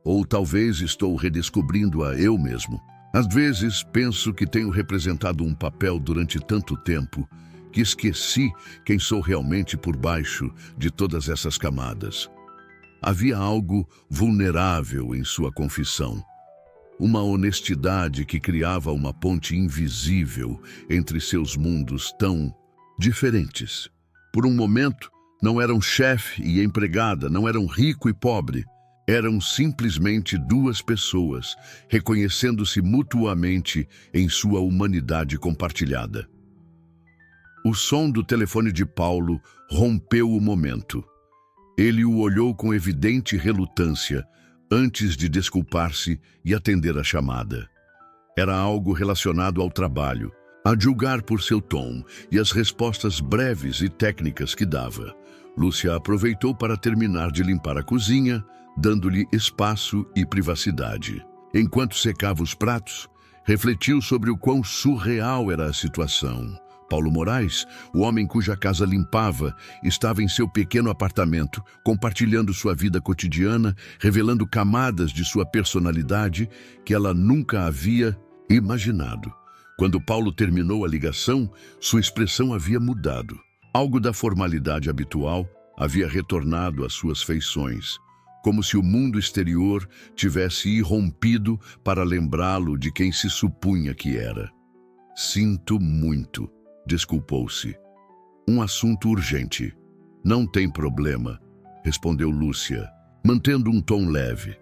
Ou talvez estou redescobrindo-a eu mesmo. Às vezes penso que tenho representado um papel durante tanto tempo que esqueci quem sou realmente por baixo de todas essas camadas. Havia algo vulnerável em sua confissão. Uma honestidade que criava uma ponte invisível entre seus mundos tão diferentes. Por um momento, não eram chefe e empregada, não eram rico e pobre. Eram simplesmente duas pessoas, reconhecendo-se mutuamente em sua humanidade compartilhada. O som do telefone de Paulo rompeu o momento. Ele o olhou com evidente relutância, antes de desculpar-se e atender a chamada. Era algo relacionado ao trabalho, a julgar por seu tom e as respostas breves e técnicas que dava. Lúcia aproveitou para terminar de limpar a cozinha, dando-lhe espaço e privacidade. Enquanto secava os pratos, refletiu sobre o quão surreal era a situação. Paulo Moraes, o homem cuja casa limpava, estava em seu pequeno apartamento, compartilhando sua vida cotidiana, revelando camadas de sua personalidade que ela nunca havia imaginado. Quando Paulo terminou a ligação, sua expressão havia mudado. Algo da formalidade habitual havia retornado às suas feições, como se o mundo exterior tivesse irrompido para lembrá-lo de quem se supunha que era. Sinto muito. Desculpou-se. Um assunto urgente. Não tem problema, respondeu Lúcia, mantendo um tom leve.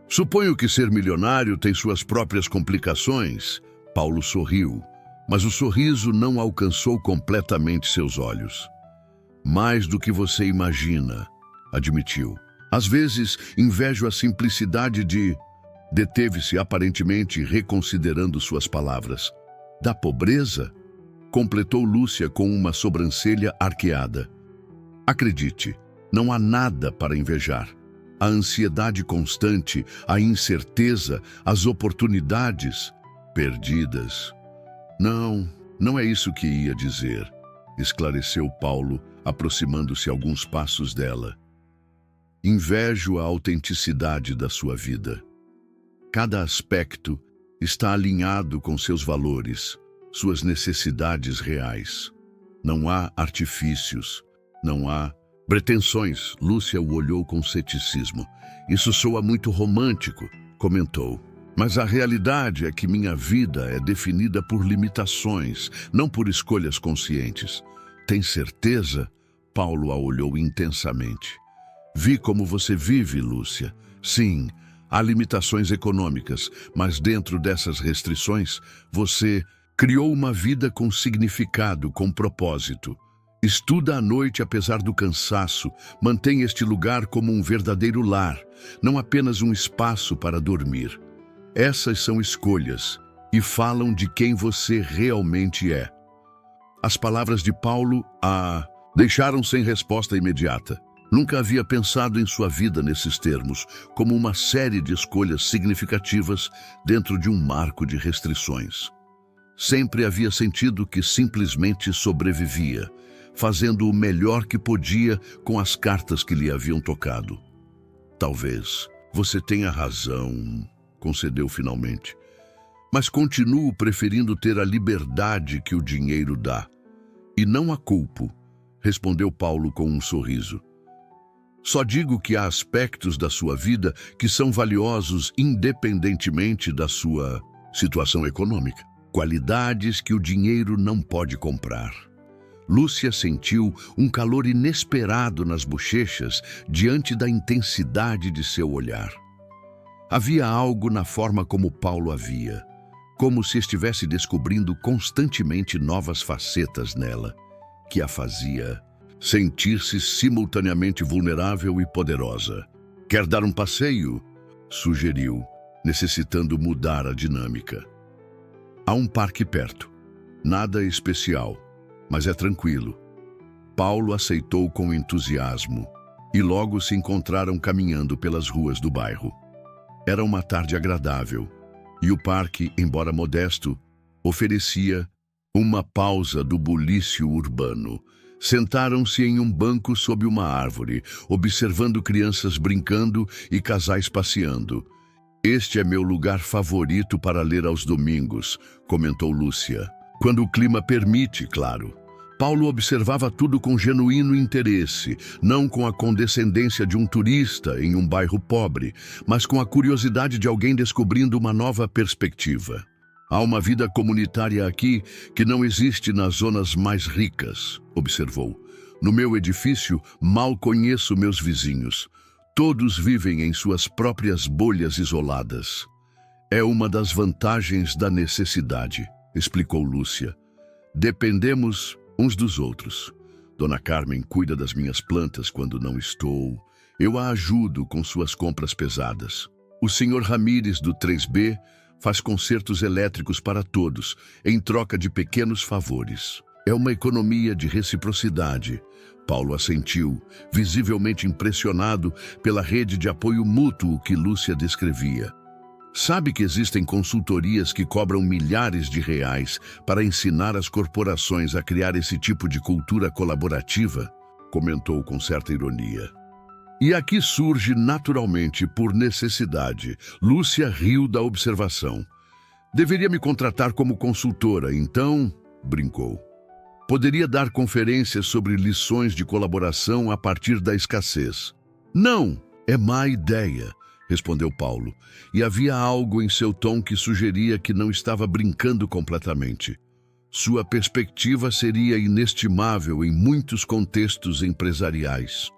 Suponho que ser milionário tem suas próprias complicações. Paulo sorriu, mas o sorriso não alcançou completamente seus olhos. Mais do que você imagina, admitiu. Às vezes, invejo a simplicidade de... Deteve-se aparentemente reconsiderando suas palavras. Da pobreza? Completou Lúcia com uma sobrancelha arqueada. Acredite, não há nada para invejar. A ansiedade constante, a incerteza, as oportunidades perdidas. Não é isso que ia dizer, esclareceu Paulo, aproximando-se alguns passos dela. Invejo a autenticidade da sua vida. Cada aspecto está alinhado com seus valores, suas necessidades reais. Não há artifícios, não há pretensões. Lúcia o olhou com ceticismo. Isso soa muito romântico, comentou. Mas a realidade é que minha vida é definida por limitações, não por escolhas conscientes. Tem certeza? Paulo a olhou intensamente. Vi como você vive, Lúcia. Sim, há limitações econômicas, mas dentro dessas restrições, você criou uma vida com significado, com propósito. Estuda à noite apesar do cansaço, mantém este lugar como um verdadeiro lar, não apenas um espaço para dormir. Essas são escolhas e falam de quem você realmente é. As palavras de Paulo a deixaram sem resposta imediata. Nunca havia pensado em sua vida nesses termos, como uma série de escolhas significativas dentro de um marco de restrições. Sempre havia sentido que simplesmente sobrevivia, fazendo o melhor que podia com as cartas que lhe haviam tocado. Talvez você tenha razão, concedeu finalmente. Mas continuo preferindo ter a liberdade que o dinheiro dá. E não a culpo, respondeu Paulo com um sorriso. Só digo que há aspectos da sua vida que são valiosos independentemente da sua situação econômica. Qualidades que o dinheiro não pode comprar. Lúcia sentiu um calor inesperado nas bochechas diante da intensidade de seu olhar. Havia algo na forma como Paulo a via, como se estivesse descobrindo constantemente novas facetas nela, que a fazia sentir-se simultaneamente vulnerável e poderosa. Quer dar um passeio? Sugeriu, necessitando mudar a dinâmica. Há um parque perto. Nada especial, mas é tranquilo. Paulo aceitou com entusiasmo e logo se encontraram caminhando pelas ruas do bairro. Era uma tarde agradável e o parque, embora modesto, oferecia uma pausa do bulício urbano. Sentaram-se em um banco sob uma árvore, observando crianças brincando e casais passeando. Este é meu lugar favorito para ler aos domingos, comentou Lúcia. Quando o clima permite, claro. Paulo observava tudo com genuíno interesse, não com a condescendência de um turista em um bairro pobre, mas com a curiosidade de alguém descobrindo uma nova perspectiva. Há uma vida comunitária aqui que não existe nas zonas mais ricas, observou. No meu edifício, mal conheço meus vizinhos. Todos vivem em suas próprias bolhas isoladas. É uma das vantagens da necessidade, explicou Lúcia. Dependemos uns dos outros. Dona Carmen cuida das minhas plantas quando não estou. Eu a ajudo com suas compras pesadas. O senhor Ramírez, do 3B, faz concertos elétricos para todos, em troca de pequenos favores. É uma economia de reciprocidade. Paulo assentiu, visivelmente impressionado pela rede de apoio mútuo que Lúcia descrevia. Sabe que existem consultorias que cobram milhares de reais para ensinar as corporações a criar esse tipo de cultura colaborativa? Comentou com certa ironia. E aqui surge naturalmente por necessidade. Lúcia riu da observação. Deveria me contratar como consultora, então, brincou. Poderia dar conferências sobre lições de colaboração a partir da escassez. Não, é má ideia, respondeu Paulo, e havia algo em seu tom que sugeria que não estava brincando completamente. Sua perspectiva seria inestimável em muitos contextos empresariais.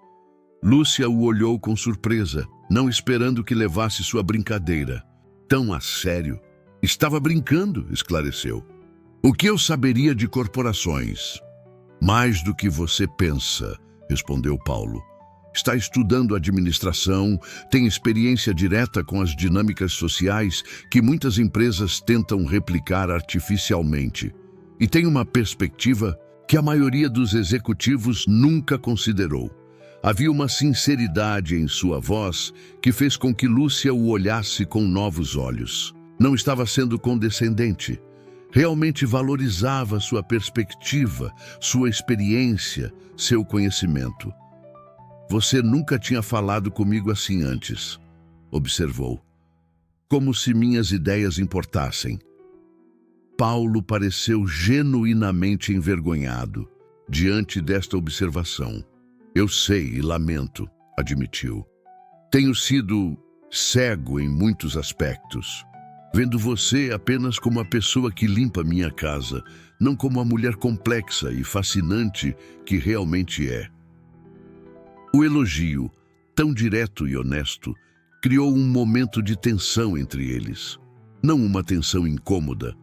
Lúcia o olhou com surpresa, não esperando que levasse sua brincadeira. Tão a sério? Estava brincando, esclareceu. O que eu saberia de corporações? Mais do que você pensa, respondeu Paulo. Está estudando administração, tem experiência direta com as dinâmicas sociais que muitas empresas tentam replicar artificialmente. E tem uma perspectiva que a maioria dos executivos nunca considerou. Havia uma sinceridade em sua voz que fez com que Lúcia o olhasse com novos olhos. Não estava sendo condescendente. Realmente valorizava sua perspectiva, sua experiência, seu conhecimento. Você nunca tinha falado comigo assim antes, observou. Como se minhas ideias importassem. Paulo pareceu genuinamente envergonhado diante desta observação. Eu sei e lamento, admitiu. Tenho sido cego em muitos aspectos. vendo você apenas como a pessoa que limpa minha casa, não como a mulher complexa e fascinante que realmente é. O elogio, tão direto e honesto, criou um momento de tensão entre eles. Não uma tensão incômoda,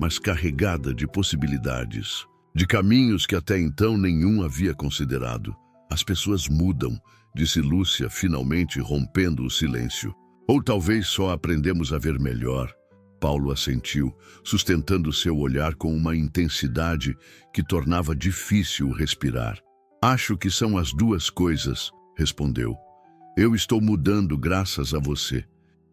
mas carregada de possibilidades, de caminhos que até então nenhum havia considerado. As pessoas mudam, disse Lúcia, finalmente rompendo o silêncio. Ou talvez só aprendemos a ver melhor. Paulo assentiu, sustentando seu olhar com uma intensidade que tornava difícil respirar. Acho que são as duas coisas, respondeu. Eu estou mudando graças a você.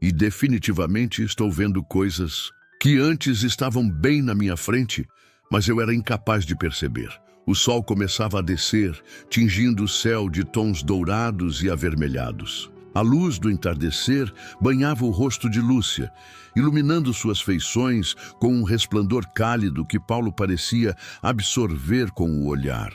E definitivamente estou vendo coisas que antes estavam bem na minha frente, mas eu era incapaz de perceber. O sol começava a descer, tingindo o céu de tons dourados e avermelhados. A luz do entardecer banhava o rosto de Lúcia, iluminando suas feições com um resplendor cálido que Paulo parecia absorver com o olhar.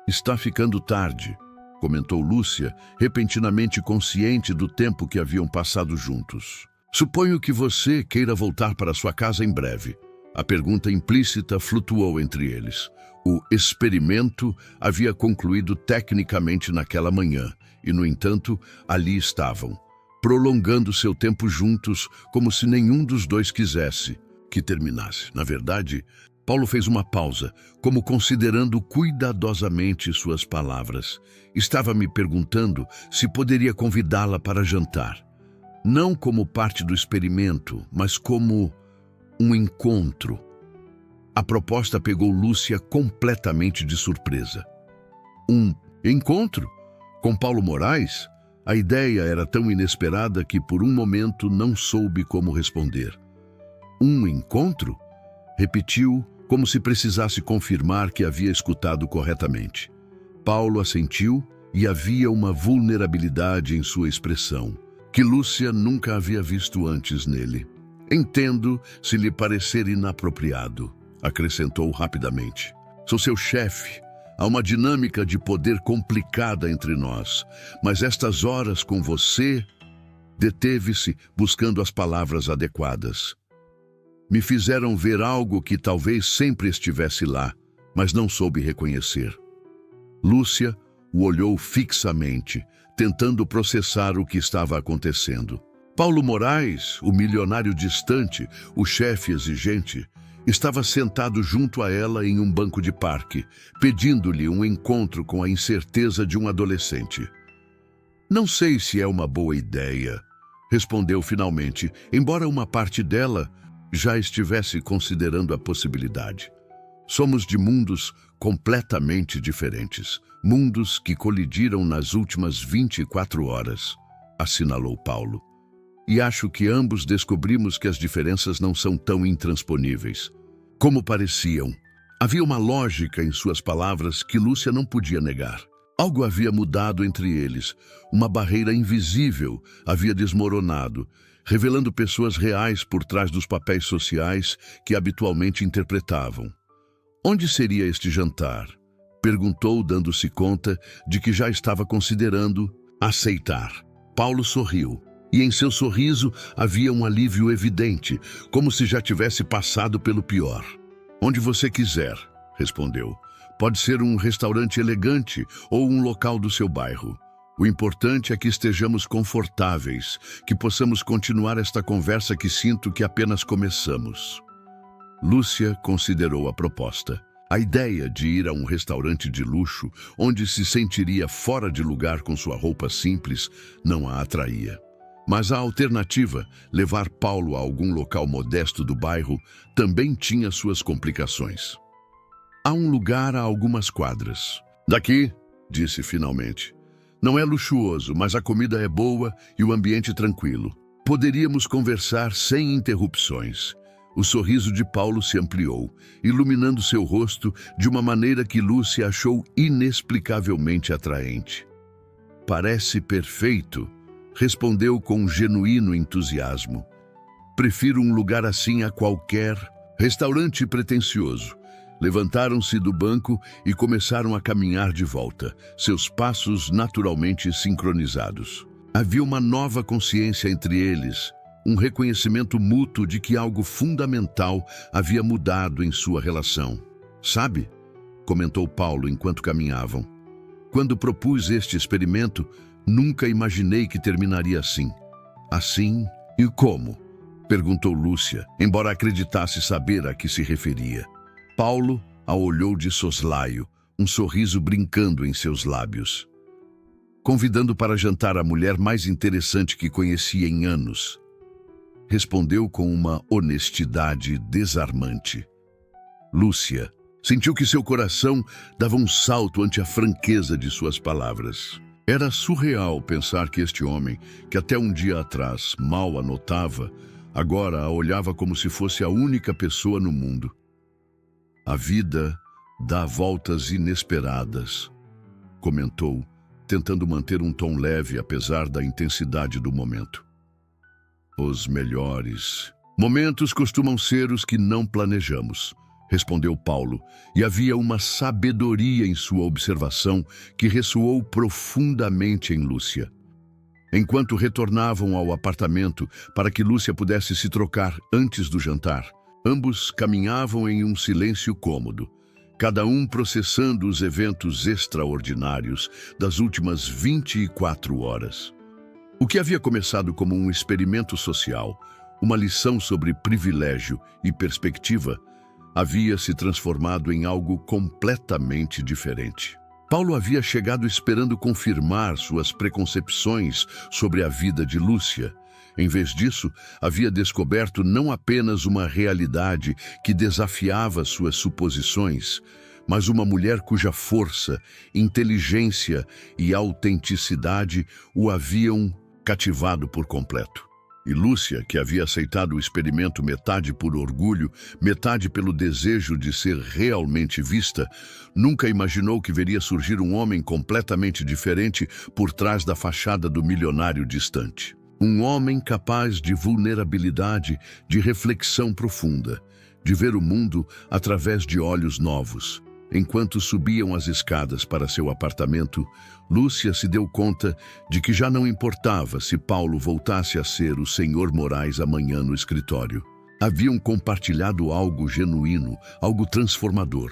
Está ficando tarde, comentou Lúcia, repentinamente consciente do tempo que haviam passado juntos. Suponho que você queira voltar para sua casa em breve. A pergunta implícita flutuou entre eles. O experimento havia concluído tecnicamente naquela manhã, e, no entanto, ali estavam, prolongando seu tempo juntos como se nenhum dos dois quisesse que terminasse. Na verdade, Paulo fez uma pausa, como considerando cuidadosamente suas palavras. Estava me perguntando se poderia convidá-la para jantar. Não como parte do experimento, mas como um encontro. A proposta pegou Lúcia completamente de surpresa. Um encontro? Com Paulo Moraes? A ideia era tão inesperada que por um momento não soube como responder. Um encontro? Repetiu, como se precisasse confirmar que havia escutado corretamente. Paulo assentiu e havia uma vulnerabilidade em sua expressão, que Lúcia nunca havia visto antes nele. Entendo se lhe parecer inapropriado, acrescentou rapidamente. Sou seu chefe. Há uma dinâmica de poder complicada entre nós, mas estas horas com você... Deteve-se, buscando as palavras adequadas. Me fizeram ver algo que talvez sempre estivesse lá, mas não soube reconhecer. Lúcia o olhou fixamente, tentando processar o que estava acontecendo. Paulo Moraes, o milionário distante, o chefe exigente, estava sentado junto a ela em um banco de parque, pedindo-lhe um encontro com a incerteza de um adolescente. Não sei se é uma boa ideia, respondeu finalmente, embora uma parte dela já estivesse considerando a possibilidade. Somos de mundos completamente diferentes, mundos que colidiram nas últimas 24 horas, assinalou Paulo. E acho que ambos descobrimos que as diferenças não são tão intransponíveis como pareciam. Havia uma lógica em suas palavras que Lúcia não podia negar. Algo havia mudado entre eles. Uma barreira invisível havia desmoronado, revelando pessoas reais por trás dos papéis sociais que habitualmente interpretavam. Onde seria este jantar? Perguntou, dando-se conta de que já estava considerando aceitar. Paulo sorriu. E em seu sorriso havia um alívio evidente, como se já tivesse passado pelo pior. Onde você quiser, respondeu. Pode ser um restaurante elegante ou um local do seu bairro. O importante é que estejamos confortáveis, que possamos continuar esta conversa que sinto que apenas começamos. Lúcia considerou a proposta. A ideia de ir a um restaurante de luxo, onde se sentiria fora de lugar com sua roupa simples, não a atraía. Mas a alternativa, levar Paulo a algum local modesto do bairro, também tinha suas complicações. Há um lugar a algumas quadras. Daqui, disse finalmente. Não é luxuoso, mas a comida é boa e o ambiente tranquilo. Poderíamos conversar sem interrupções. O sorriso de Paulo se ampliou, iluminando seu rosto de uma maneira que Lúcia achou inexplicavelmente atraente. Parece perfeito, respondeu com um genuíno entusiasmo. Prefiro um lugar assim a qualquer restaurante pretensioso. Levantaram-se do banco e começaram a caminhar de volta, seus passos naturalmente sincronizados. Havia uma nova consciência entre eles, um reconhecimento mútuo de que algo fundamental havia mudado em sua relação. Sabe, comentou Paulo enquanto caminhavam, quando propus este experimento, nunca imaginei que terminaria assim. Assim e como? Perguntou Lúcia, embora acreditasse saber a que se referia. Paulo a olhou de soslaio, um sorriso brincando em seus lábios. Convidando para jantar a mulher mais interessante que conhecia em anos. Respondeu com uma honestidade desarmante. Lúcia sentiu que seu coração dava um salto ante a franqueza de suas palavras. Era surreal pensar que este homem, que até um dia atrás mal a notava, agora a olhava como se fosse a única pessoa no mundo. A vida dá voltas inesperadas, comentou, tentando manter um tom leve apesar da intensidade do momento. Os melhores momentos costumam ser os que não planejamos, respondeu Paulo, e havia uma sabedoria em sua observação que ressoou profundamente em Lúcia. Enquanto retornavam ao apartamento para que Lúcia pudesse se trocar antes do jantar, ambos caminhavam em um silêncio cômodo, cada um processando os eventos extraordinários das últimas 24 horas. O que havia começado como um experimento social, uma lição sobre privilégio e perspectiva, havia se transformado em algo completamente diferente. Paulo havia chegado esperando confirmar suas preconcepções sobre a vida de Lúcia. Em vez disso, havia descoberto não apenas uma realidade que desafiava suas suposições, mas uma mulher cuja força, inteligência e autenticidade o haviam cativado por completo. E Lúcia, que havia aceitado o experimento metade por orgulho, metade pelo desejo de ser realmente vista, nunca imaginou que veria surgir um homem completamente diferente por trás da fachada do milionário distante. Um homem capaz de vulnerabilidade, de reflexão profunda, de ver o mundo através de olhos novos. Enquanto subiam as escadas para seu apartamento, Lúcia se deu conta de que já não importava se Paulo voltasse a ser o Sr. Moraes amanhã no escritório. Haviam compartilhado algo genuíno, algo transformador.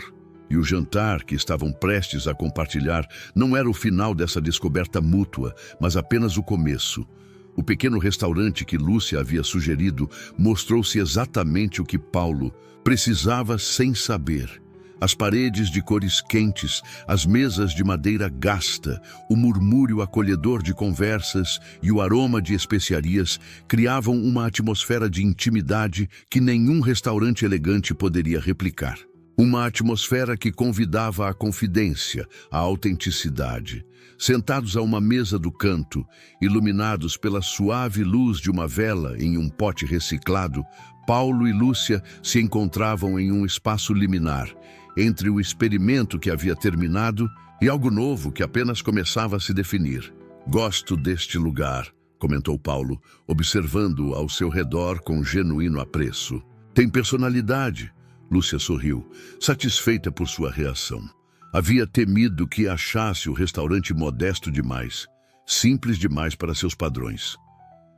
E o jantar que estavam prestes a compartilhar não era o final dessa descoberta mútua, mas apenas o começo. O pequeno restaurante que Lúcia havia sugerido mostrou-se exatamente o que Paulo precisava sem saber. As paredes de cores quentes, as mesas de madeira gasta, o murmúrio acolhedor de conversas e o aroma de especiarias criavam uma atmosfera de intimidade que nenhum restaurante elegante poderia replicar. Uma atmosfera que convidava à confidência, à autenticidade. Sentados a uma mesa do canto, iluminados pela suave luz de uma vela em um pote reciclado, Paulo e Lúcia se encontravam em um espaço liminar, entre o experimento que havia terminado e algo novo que apenas começava a se definir. Gosto deste lugar, comentou Paulo, observando-o ao seu redor com genuíno apreço. Tem personalidade, Lúcia sorriu, satisfeita por sua reação. Havia temido que achasse o restaurante modesto demais, simples demais para seus padrões.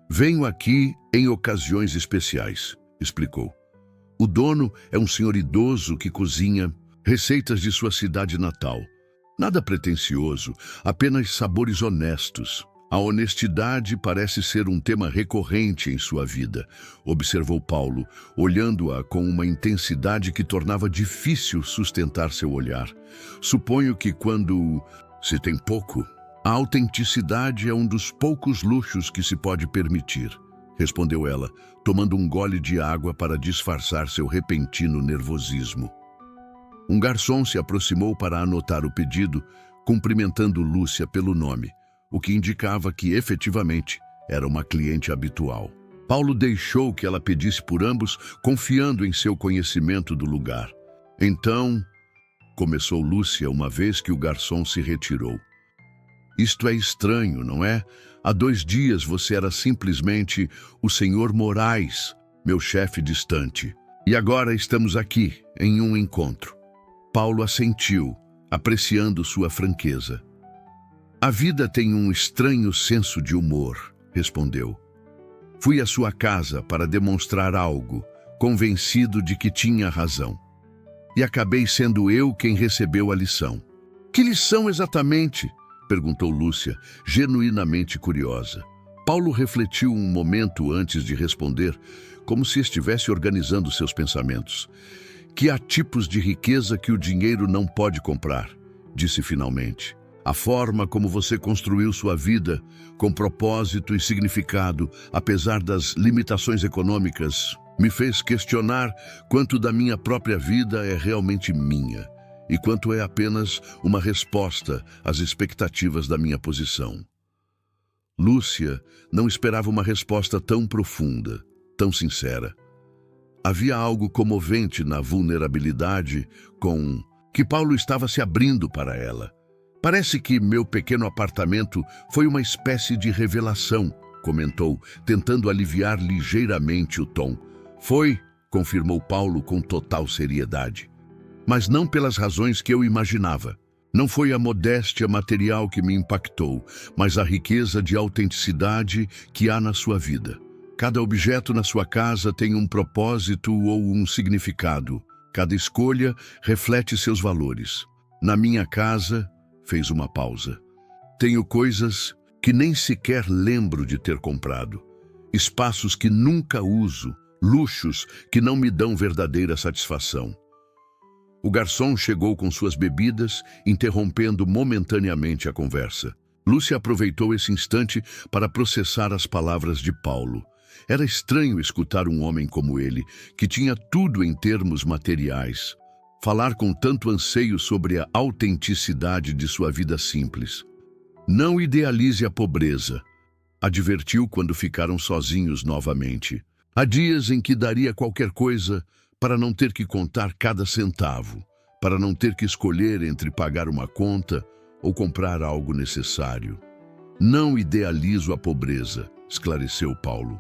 Venho aqui em ocasiões especiais, explicou. O dono é um senhor idoso que cozinha receitas de sua cidade natal. Nada pretensioso, apenas sabores honestos. A honestidade parece ser um tema recorrente em sua vida, observou Paulo, olhando-a com uma intensidade que tornava difícil sustentar seu olhar. Suponho que quando se tem pouco, a autenticidade é um dos poucos luxos que se pode permitir, respondeu ela, tomando um gole de água para disfarçar seu repentino nervosismo. Um garçom se aproximou para anotar o pedido, cumprimentando Lúcia pelo nome, o que indicava que, efetivamente, era uma cliente habitual. Paulo deixou que ela pedisse por ambos, confiando em seu conhecimento do lugar. Então, começou Lúcia uma vez que o garçom se retirou. Isto é estranho, não é? Há 2 dias você era simplesmente o Sr. Moraes, meu chefe distante. E agora estamos aqui, em um encontro. Paulo assentiu, apreciando sua franqueza. A vida tem um estranho senso de humor, respondeu. Fui à sua casa para demonstrar algo, convencido de que tinha razão. E acabei sendo eu quem recebeu a lição. Que lição exatamente? Perguntou Lúcia, genuinamente curiosa. Paulo refletiu um momento antes de responder, como se estivesse organizando seus pensamentos. Que há tipos de riqueza que o dinheiro não pode comprar, disse finalmente. A forma como você construiu sua vida, com propósito e significado, apesar das limitações econômicas, me fez questionar quanto da minha própria vida é realmente minha e quanto é apenas uma resposta às expectativas da minha posição. Lúcia não esperava uma resposta tão profunda, tão sincera. Havia algo comovente na vulnerabilidade com que Paulo estava se abrindo para ela. Parece que meu pequeno apartamento foi uma espécie de revelação, comentou, tentando aliviar ligeiramente o tom. Foi, confirmou Paulo com total seriedade. Mas não pelas razões que eu imaginava. Não foi a modéstia material que me impactou, mas a riqueza de autenticidade que há na sua vida. Cada objeto na sua casa tem um propósito ou um significado. Cada escolha reflete seus valores. Na minha casa, fez uma pausa. Tenho coisas que nem sequer lembro de ter comprado. Espaços que nunca uso, luxos que não me dão verdadeira satisfação. O garçom chegou com suas bebidas, interrompendo momentaneamente a conversa. Lúcia aproveitou esse instante para processar as palavras de Paulo. Era estranho escutar um homem como ele, que tinha tudo em termos materiais, falar com tanto anseio sobre a autenticidade de sua vida simples. Não idealize a pobreza, advertiu quando ficaram sozinhos novamente. Há dias em que daria qualquer coisa para não ter que contar cada centavo, para não ter que escolher entre pagar uma conta ou comprar algo necessário. Não idealizo a pobreza, esclareceu Paulo.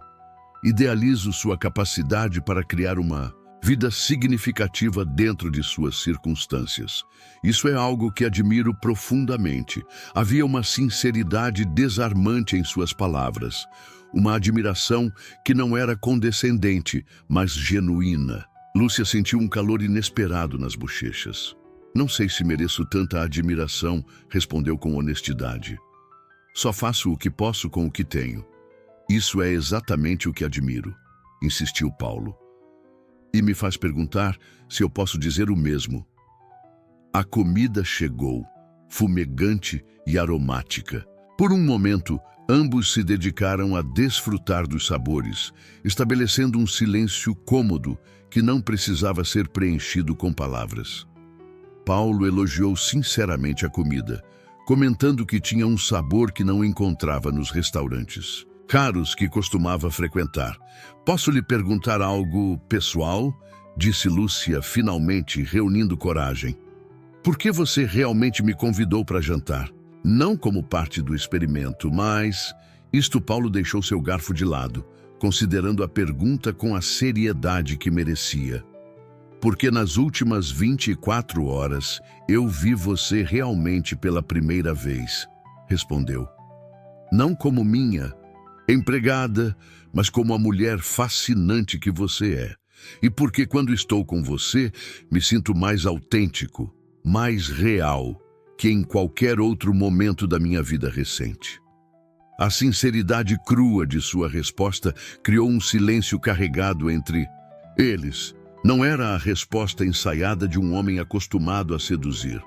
Idealizo sua capacidade para criar uma vida significativa dentro de suas circunstâncias. Isso é algo que admiro profundamente. Havia uma sinceridade desarmante em suas palavras, uma admiração que não era condescendente, mas genuína. Lúcia sentiu um calor inesperado nas bochechas. Não sei se mereço tanta admiração, respondeu com honestidade. Só faço o que posso com o que tenho. Isso é exatamente o que admiro, insistiu Paulo. E me faz perguntar se eu posso dizer o mesmo. A comida chegou, fumegante e aromática. Por um momento, ambos se dedicaram a desfrutar dos sabores, estabelecendo um silêncio cômodo que não precisava ser preenchido com palavras. Paulo elogiou sinceramente a comida, comentando que tinha um sabor que não encontrava nos restaurantes caros que costumava frequentar. Posso lhe perguntar algo pessoal? Disse Lúcia, finalmente reunindo coragem. Por que você realmente me convidou para jantar? Não como parte do experimento, mas... Paulo deixou seu garfo de lado, considerando a pergunta com a seriedade que merecia. Porque nas últimas 24 horas eu vi você realmente pela primeira vez, respondeu. Não como minha empregada, mas como a mulher fascinante que você é. E porque quando estou com você, me sinto mais autêntico, mais real que em qualquer outro momento da minha vida recente. A sinceridade crua de sua resposta criou um silêncio carregado entre eles. Não era a resposta ensaiada de um homem acostumado a seduzir,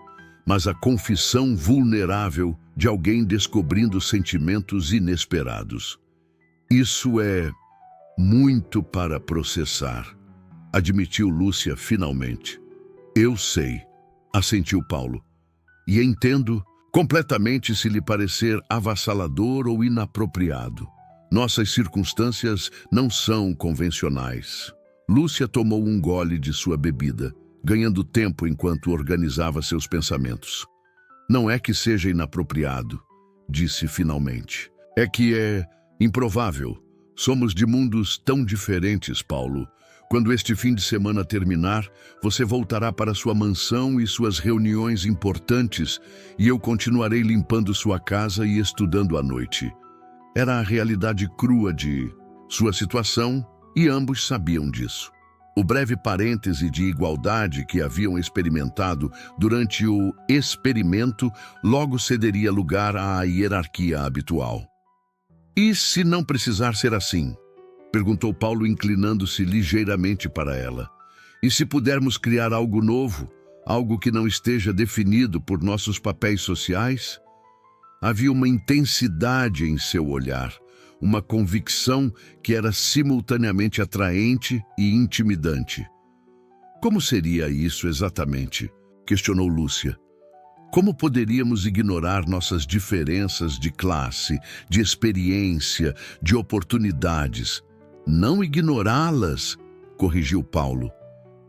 mas a confissão vulnerável de alguém descobrindo sentimentos inesperados. Isso é muito para processar, admitiu Lúcia finalmente. Eu sei, assentiu Paulo, e entendo completamente se lhe parecer avassalador ou inapropriado. Nossas circunstâncias não são convencionais. Lúcia tomou um gole de sua bebida, ganhando tempo enquanto organizava seus pensamentos. Não é que seja inapropriado, disse finalmente. É que é improvável. Somos de mundos tão diferentes, Paulo. Quando este fim de semana terminar, você voltará para sua mansão e suas reuniões importantes, e eu continuarei limpando sua casa e estudando à noite. Era a realidade crua de sua situação, e ambos sabiam disso. O breve parêntese de igualdade que haviam experimentado durante o experimento logo cederia lugar à hierarquia habitual. E se não precisar ser assim? Perguntou Paulo, inclinando-se ligeiramente para ela. E se pudermos criar algo novo, algo que não esteja definido por nossos papéis sociais? Havia uma intensidade em seu olhar, uma convicção que era simultaneamente atraente e intimidante. Como seria isso exatamente? Questionou Lúcia. Como poderíamos ignorar nossas diferenças de classe, de experiência, de oportunidades? Não ignorá-las, corrigiu Paulo.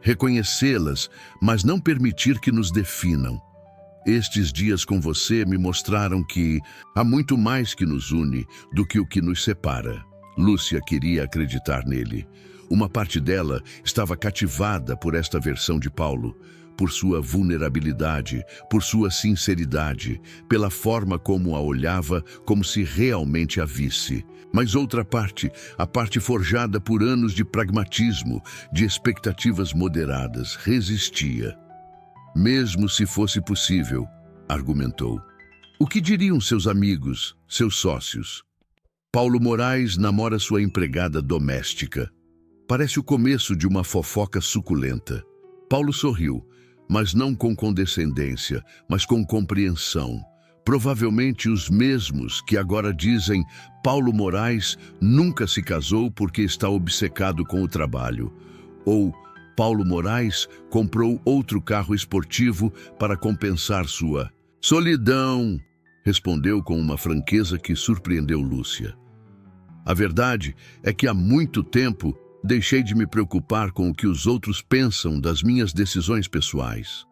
Reconhecê-las, mas não permitir que nos definam. Estes dias com você me mostraram que há muito mais que nos une do que o que nos separa. Lúcia queria acreditar nele. Uma parte dela estava cativada por esta versão de Paulo, por sua vulnerabilidade, por sua sinceridade, pela forma como a olhava, como se realmente a visse. Mas outra parte, a parte forjada por anos de pragmatismo, de expectativas moderadas, resistia. Mesmo se fosse possível, argumentou. O que diriam seus amigos, seus sócios? Paulo Moraes namora sua empregada doméstica. Parece o começo de uma fofoca suculenta. Paulo sorriu, mas não com condescendência, mas com compreensão. Provavelmente os mesmos que agora dizem Paulo Moraes nunca se casou porque está obcecado com o trabalho. Ou Paulo Moraes comprou outro carro esportivo para compensar sua solidão, respondeu com uma franqueza que surpreendeu Lúcia. A verdade é que há muito tempo deixei de me preocupar com o que os outros pensam das minhas decisões pessoais.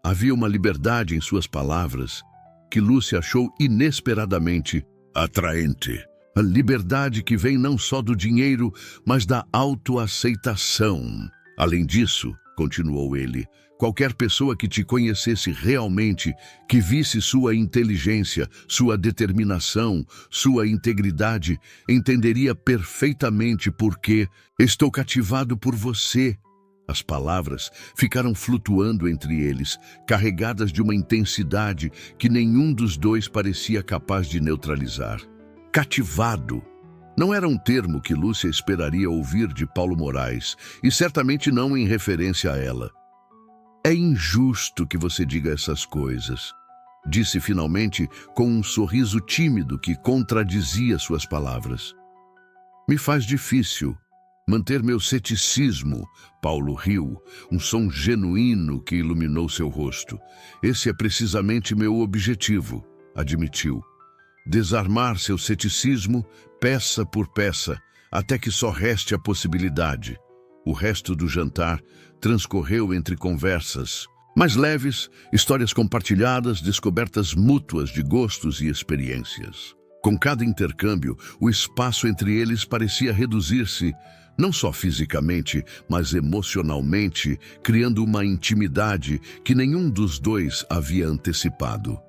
Havia uma liberdade em suas palavras que Lúcia achou inesperadamente atraente. A liberdade que vem não só do dinheiro, mas da autoaceitação. Além disso, continuou ele, qualquer pessoa que te conhecesse realmente, que visse sua inteligência, sua determinação, sua integridade, entenderia perfeitamente por que estou cativado por você. As palavras ficaram flutuando entre eles, carregadas de uma intensidade que nenhum dos dois parecia capaz de neutralizar. Cativado. Não era um termo que Lúcia esperaria ouvir de Paulo Moraes, e certamente não em referência a ela. É injusto que você diga essas coisas, disse finalmente com um sorriso tímido que contradizia suas palavras. Me faz difícil manter meu ceticismo, Paulo riu, um som genuíno que iluminou seu rosto. Esse é precisamente meu objetivo, admitiu. Desarmar seu ceticismo, peça por peça, até que só reste a possibilidade. O resto do jantar transcorreu entre conversas mais leves, histórias compartilhadas, descobertas mútuas de gostos e experiências. Com cada intercâmbio, o espaço entre eles parecia reduzir-se, não só fisicamente, mas emocionalmente, criando uma intimidade que nenhum dos dois havia antecipado.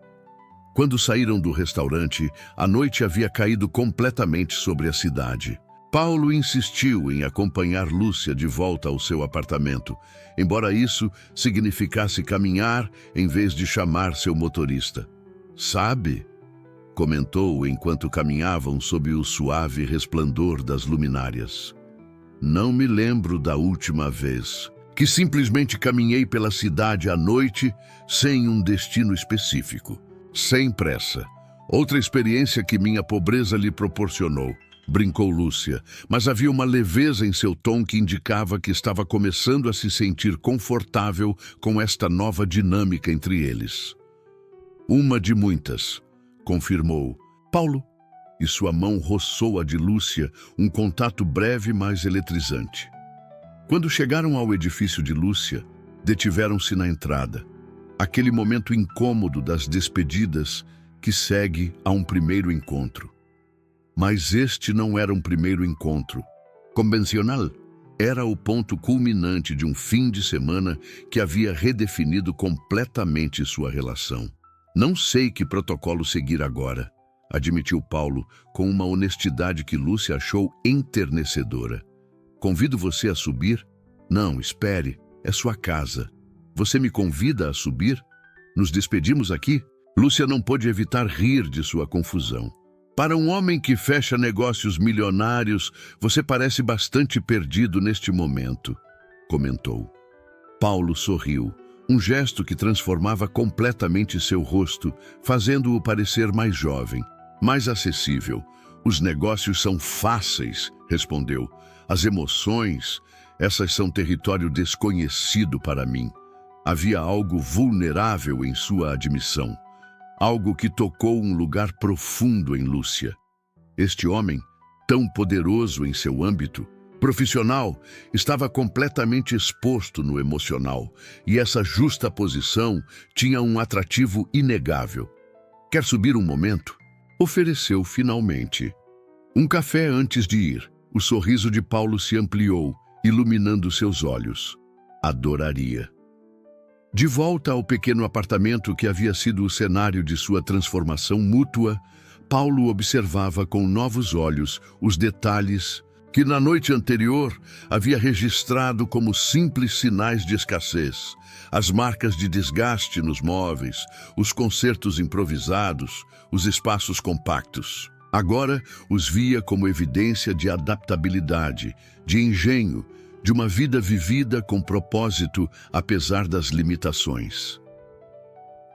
Quando saíram do restaurante, a noite havia caído completamente sobre a cidade. Paulo insistiu em acompanhar Lúcia de volta ao seu apartamento, embora isso significasse caminhar em vez de chamar seu motorista. Sabe? Comentou enquanto caminhavam sob o suave resplendor das luminárias. Não me lembro da última vez que simplesmente caminhei pela cidade à noite sem um destino específico. Sem pressa. Outra experiência que minha pobreza lhe proporcionou, brincou Lúcia, mas havia uma leveza em seu tom que indicava que estava começando a se sentir confortável com esta nova dinâmica entre eles. Uma de muitas, confirmou Paulo, e sua mão roçou a de Lúcia, um contato breve, mas eletrizante. Quando chegaram ao edifício de Lúcia, detiveram-se na entrada. Aquele momento incômodo das despedidas que segue a um primeiro encontro. Mas este não era um primeiro encontro convencional. Era o ponto culminante de um fim de semana que havia redefinido completamente sua relação. Não sei que protocolo seguir agora, admitiu Paulo com uma honestidade que Lúcia achou enternecedora. Convido você a subir? Não, espere, é sua casa. Você me convida a subir? Nos despedimos aqui? Lúcia não pôde evitar rir de sua confusão. Para um homem que fecha negócios milionários, você parece bastante perdido neste momento, comentou. Paulo sorriu, um gesto que transformava completamente seu rosto, fazendo-o parecer mais jovem, mais acessível. Os negócios são fáceis, respondeu. As emoções, essas são território desconhecido para mim. Havia algo vulnerável em sua admissão. Algo que tocou um lugar profundo em Lúcia. Este homem, tão poderoso em seu âmbito profissional, estava completamente exposto no emocional, e essa justa posição tinha um atrativo inegável. Quer subir um momento? Ofereceu finalmente. Um café antes de ir. O sorriso de Paulo se ampliou, iluminando seus olhos. Adoraria. De volta ao pequeno apartamento que havia sido o cenário de sua transformação mútua, Paulo observava com novos olhos os detalhes que na noite anterior havia registrado como simples sinais de escassez, as marcas de desgaste nos móveis, os concertos improvisados, os espaços compactos. Agora os via como evidência de adaptabilidade, de engenho, de uma vida vivida com propósito, apesar das limitações.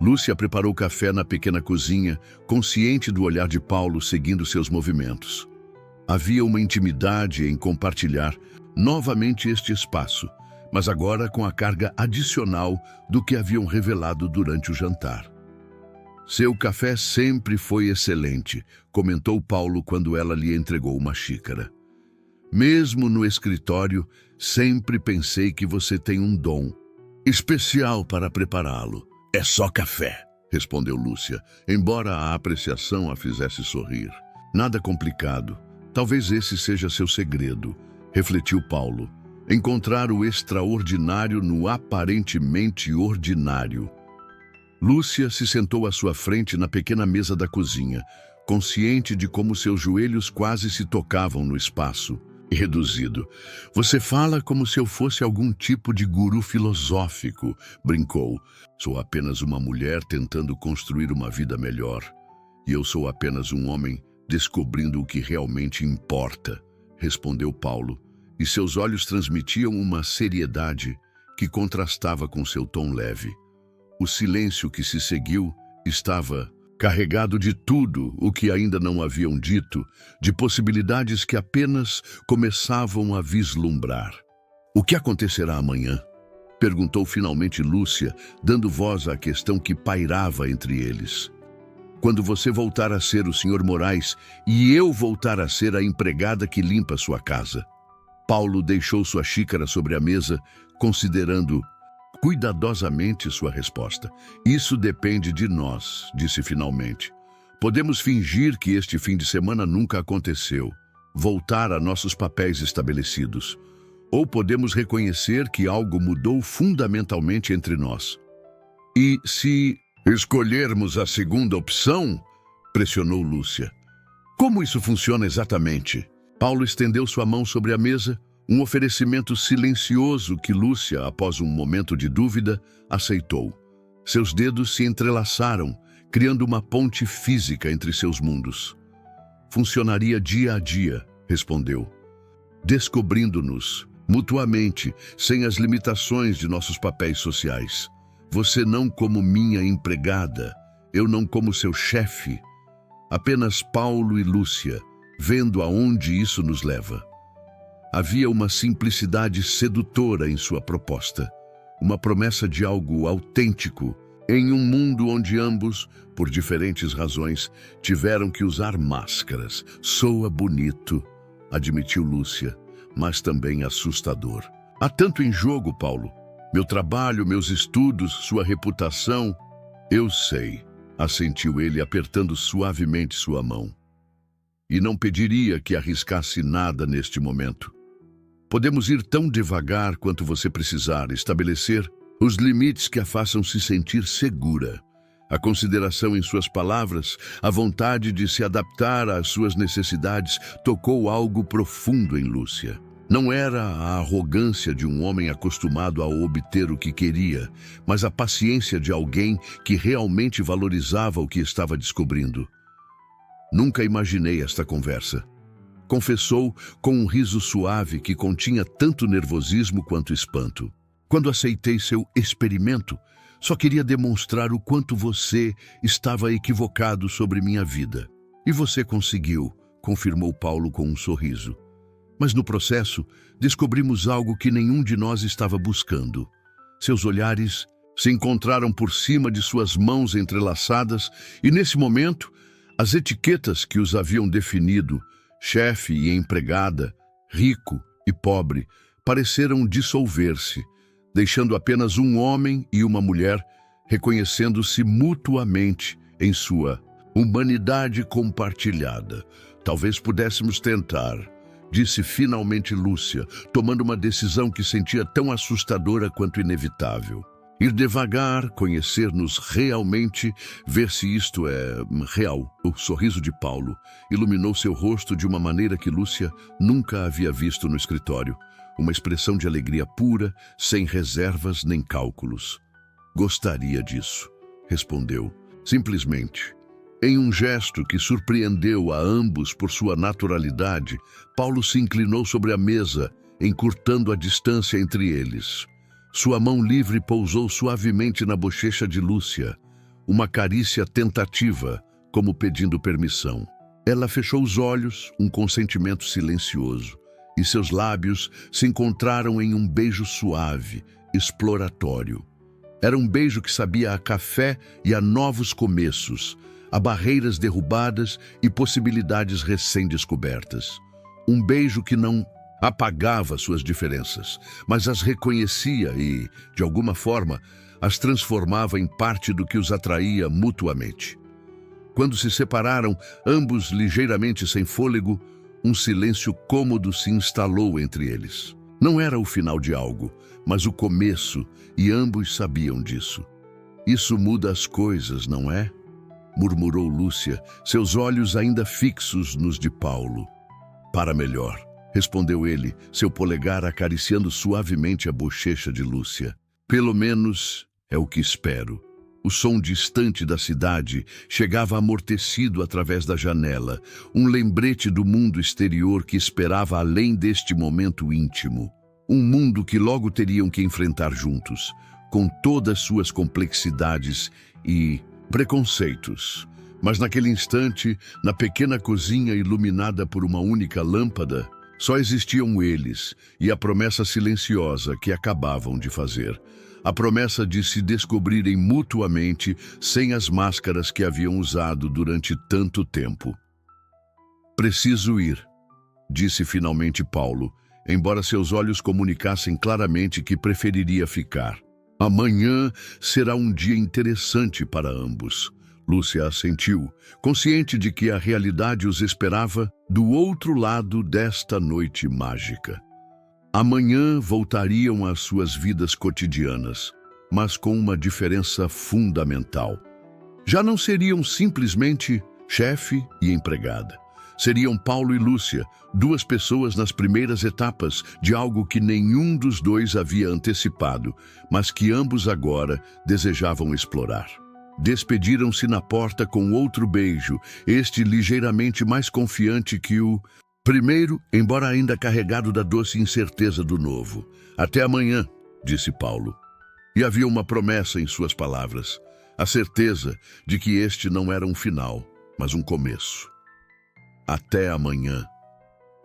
Lúcia preparou café na pequena cozinha, consciente do olhar de Paulo seguindo seus movimentos. Havia uma intimidade em compartilhar novamente este espaço, mas agora com a carga adicional do que haviam revelado durante o jantar. Seu café sempre foi excelente, comentou Paulo quando ela lhe entregou uma xícara. Mesmo no escritório, sempre pensei que você tem um dom especial para prepará-lo. É só café, respondeu Lúcia, embora a apreciação a fizesse sorrir. Nada complicado. Talvez esse seja seu segredo, refletiu Paulo. Encontrar o extraordinário no aparentemente ordinário. Lúcia se sentou à sua frente na pequena mesa da cozinha, consciente de como seus joelhos quase se tocavam no espaço. Reduzido. Você fala como se eu fosse algum tipo de guru filosófico, brincou. Sou apenas uma mulher tentando construir uma vida melhor. E eu sou apenas um homem descobrindo o que realmente importa, respondeu Paulo, e seus olhos transmitiam uma seriedade que contrastava com seu tom leve. O silêncio que se seguiu estava carregado de tudo o que ainda não haviam dito, de possibilidades que apenas começavam a vislumbrar. O que acontecerá amanhã? Perguntou finalmente Lúcia, dando voz à questão que pairava entre eles. Quando você voltar a ser o Sr. Moraes e eu voltar a ser a empregada que limpa sua casa. Paulo deixou sua xícara sobre a mesa, considerando cuidadosamente sua resposta. Isso depende de nós, disse finalmente. Podemos fingir que este fim de semana nunca aconteceu, voltar a nossos papéis estabelecidos. Ou podemos reconhecer que algo mudou fundamentalmente entre nós. E se escolhermos a segunda opção, pressionou Lúcia. Como isso funciona exatamente? Paulo estendeu sua mão sobre a mesa, um oferecimento silencioso que Lúcia, após um momento de dúvida, aceitou. Seus dedos se entrelaçaram, criando uma ponte física entre seus mundos. Funcionaria dia a dia, respondeu, descobrindo-nos, mutuamente, sem as limitações de nossos papéis sociais. Você não como minha empregada, eu não como seu chefe. Apenas Paulo e Lúcia, vendo aonde isso nos leva. Havia uma simplicidade sedutora em sua proposta, uma promessa de algo autêntico, em um mundo onde ambos, por diferentes razões, tiveram que usar máscaras. Soa bonito, admitiu Lúcia, mas também assustador. Há tanto em jogo, Paulo. Meu trabalho, meus estudos, sua reputação. Eu sei, assentiu ele, apertando suavemente sua mão. E não pediria que arriscasse nada neste momento. Podemos ir tão devagar quanto você precisar, estabelecer os limites que a façam se sentir segura. A consideração em suas palavras, a vontade de se adaptar às suas necessidades, tocou algo profundo em Lúcia. Não era a arrogância de um homem acostumado a obter o que queria, mas a paciência de alguém que realmente valorizava o que estava descobrindo. Nunca imaginei esta conversa, confessou com um riso suave que continha tanto nervosismo quanto espanto. Quando aceitei seu experimento, só queria demonstrar o quanto você estava equivocado sobre minha vida. E você conseguiu, confirmou Paulo com um sorriso. Mas no processo, descobrimos algo que nenhum de nós estava buscando. Seus olhares se encontraram por cima de suas mãos entrelaçadas e, nesse momento, as etiquetas que os haviam definido, chefe e empregada, rico e pobre, pareceram dissolver-se, deixando apenas um homem e uma mulher reconhecendo-se mutuamente em sua humanidade compartilhada. Talvez pudéssemos tentar, disse finalmente Lúcia, tomando uma decisão que sentia tão assustadora quanto inevitável. Ir devagar, conhecer-nos realmente, ver se isto é real. O sorriso de Paulo iluminou seu rosto de uma maneira que Lúcia nunca havia visto no escritório. Uma expressão de alegria pura, sem reservas nem cálculos. Gostaria disso, respondeu, simplesmente. Em um gesto que surpreendeu a ambos por sua naturalidade, Paulo se inclinou sobre a mesa, encurtando a distância entre eles. Sua mão livre pousou suavemente na bochecha de Lúcia, uma carícia tentativa, como pedindo permissão. Ela fechou os olhos, um consentimento silencioso, e seus lábios se encontraram em um beijo suave, exploratório. Era um beijo que sabia a café e a novos começos, a barreiras derrubadas e possibilidades recém-descobertas. Um beijo que não apagava suas diferenças, mas as reconhecia e, de alguma forma, as transformava em parte do que os atraía mutuamente. Quando se separaram, ambos ligeiramente sem fôlego, um silêncio cômodo se instalou entre eles. Não era o final de algo, mas o começo, e ambos sabiam disso. Isso muda as coisas, não é? Murmurou Lúcia, seus olhos ainda fixos nos de Paulo. Para melhor, respondeu ele, seu polegar acariciando suavemente a bochecha de Lúcia. Pelo menos é o que espero. O som distante da cidade chegava amortecido através da janela, um lembrete do mundo exterior que esperava além deste momento íntimo. Um mundo que logo teriam que enfrentar juntos, com todas suas complexidades e preconceitos. Mas naquele instante, na pequena cozinha iluminada por uma única lâmpada, só existiam eles e a promessa silenciosa que acabavam de fazer. A promessa de se descobrirem mutuamente sem as máscaras que haviam usado durante tanto tempo. Preciso ir, disse finalmente Paulo, embora seus olhos comunicassem claramente que preferiria ficar. Amanhã será um dia interessante para ambos. Lúcia assentiu, consciente de que a realidade os esperava do outro lado desta noite mágica. Amanhã voltariam às suas vidas cotidianas, mas com uma diferença fundamental. Já não seriam simplesmente chefe e empregada. Seriam Paulo e Lúcia, duas pessoas nas primeiras etapas de algo que nenhum dos dois havia antecipado, mas que ambos agora desejavam explorar. Despediram-se na porta com outro beijo, este ligeiramente mais confiante que o primeiro, embora ainda carregado da doce incerteza do novo. Até amanhã, disse Paulo. E havia uma promessa em suas palavras, a certeza de que este não era um final, mas um começo. Até amanhã,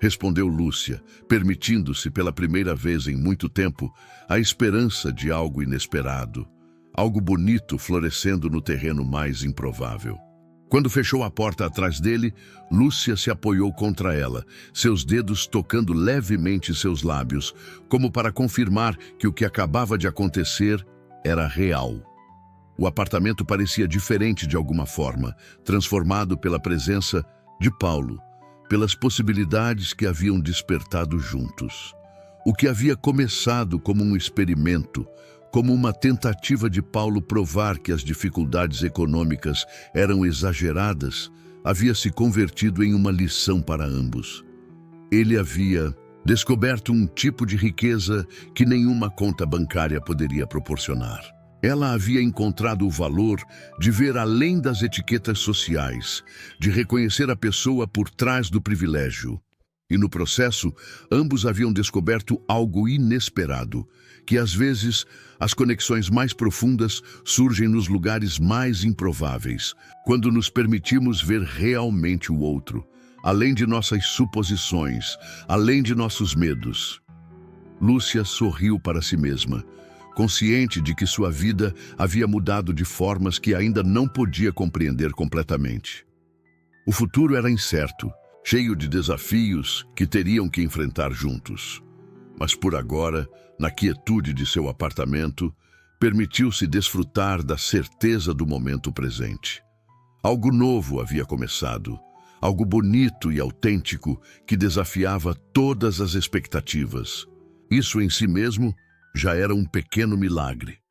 respondeu Lúcia, permitindo-se pela primeira vez em muito tempo a esperança de algo inesperado, algo bonito florescendo no terreno mais improvável. Quando fechou a porta atrás dele, Lúcia se apoiou contra ela, seus dedos tocando levemente seus lábios, como para confirmar que o que acabava de acontecer era real. O apartamento parecia diferente de alguma forma, transformado pela presença de Paulo, pelas possibilidades que haviam despertado juntos. O que havia começado como um experimento Como uma tentativa de Paulo provar que as dificuldades econômicas eram exageradas, havia se convertido em uma lição para ambos. Ele havia descoberto um tipo de riqueza que nenhuma conta bancária poderia proporcionar. Ela havia encontrado o valor de ver além das etiquetas sociais, de reconhecer a pessoa por trás do privilégio. E no processo, ambos haviam descoberto algo inesperado, que às vezes as conexões mais profundas surgem nos lugares mais improváveis, quando nos permitimos ver realmente o outro, além de nossas suposições, além de nossos medos. Lúcia sorriu para si mesma, consciente de que sua vida havia mudado de formas que ainda não podia compreender completamente. O futuro era incerto, cheio de desafios que teriam que enfrentar juntos. Mas por agora, na quietude de seu apartamento, permitiu-se desfrutar da certeza do momento presente. Algo novo havia começado, algo bonito e autêntico que desafiava todas as expectativas. Isso em si mesmo já era um pequeno milagre.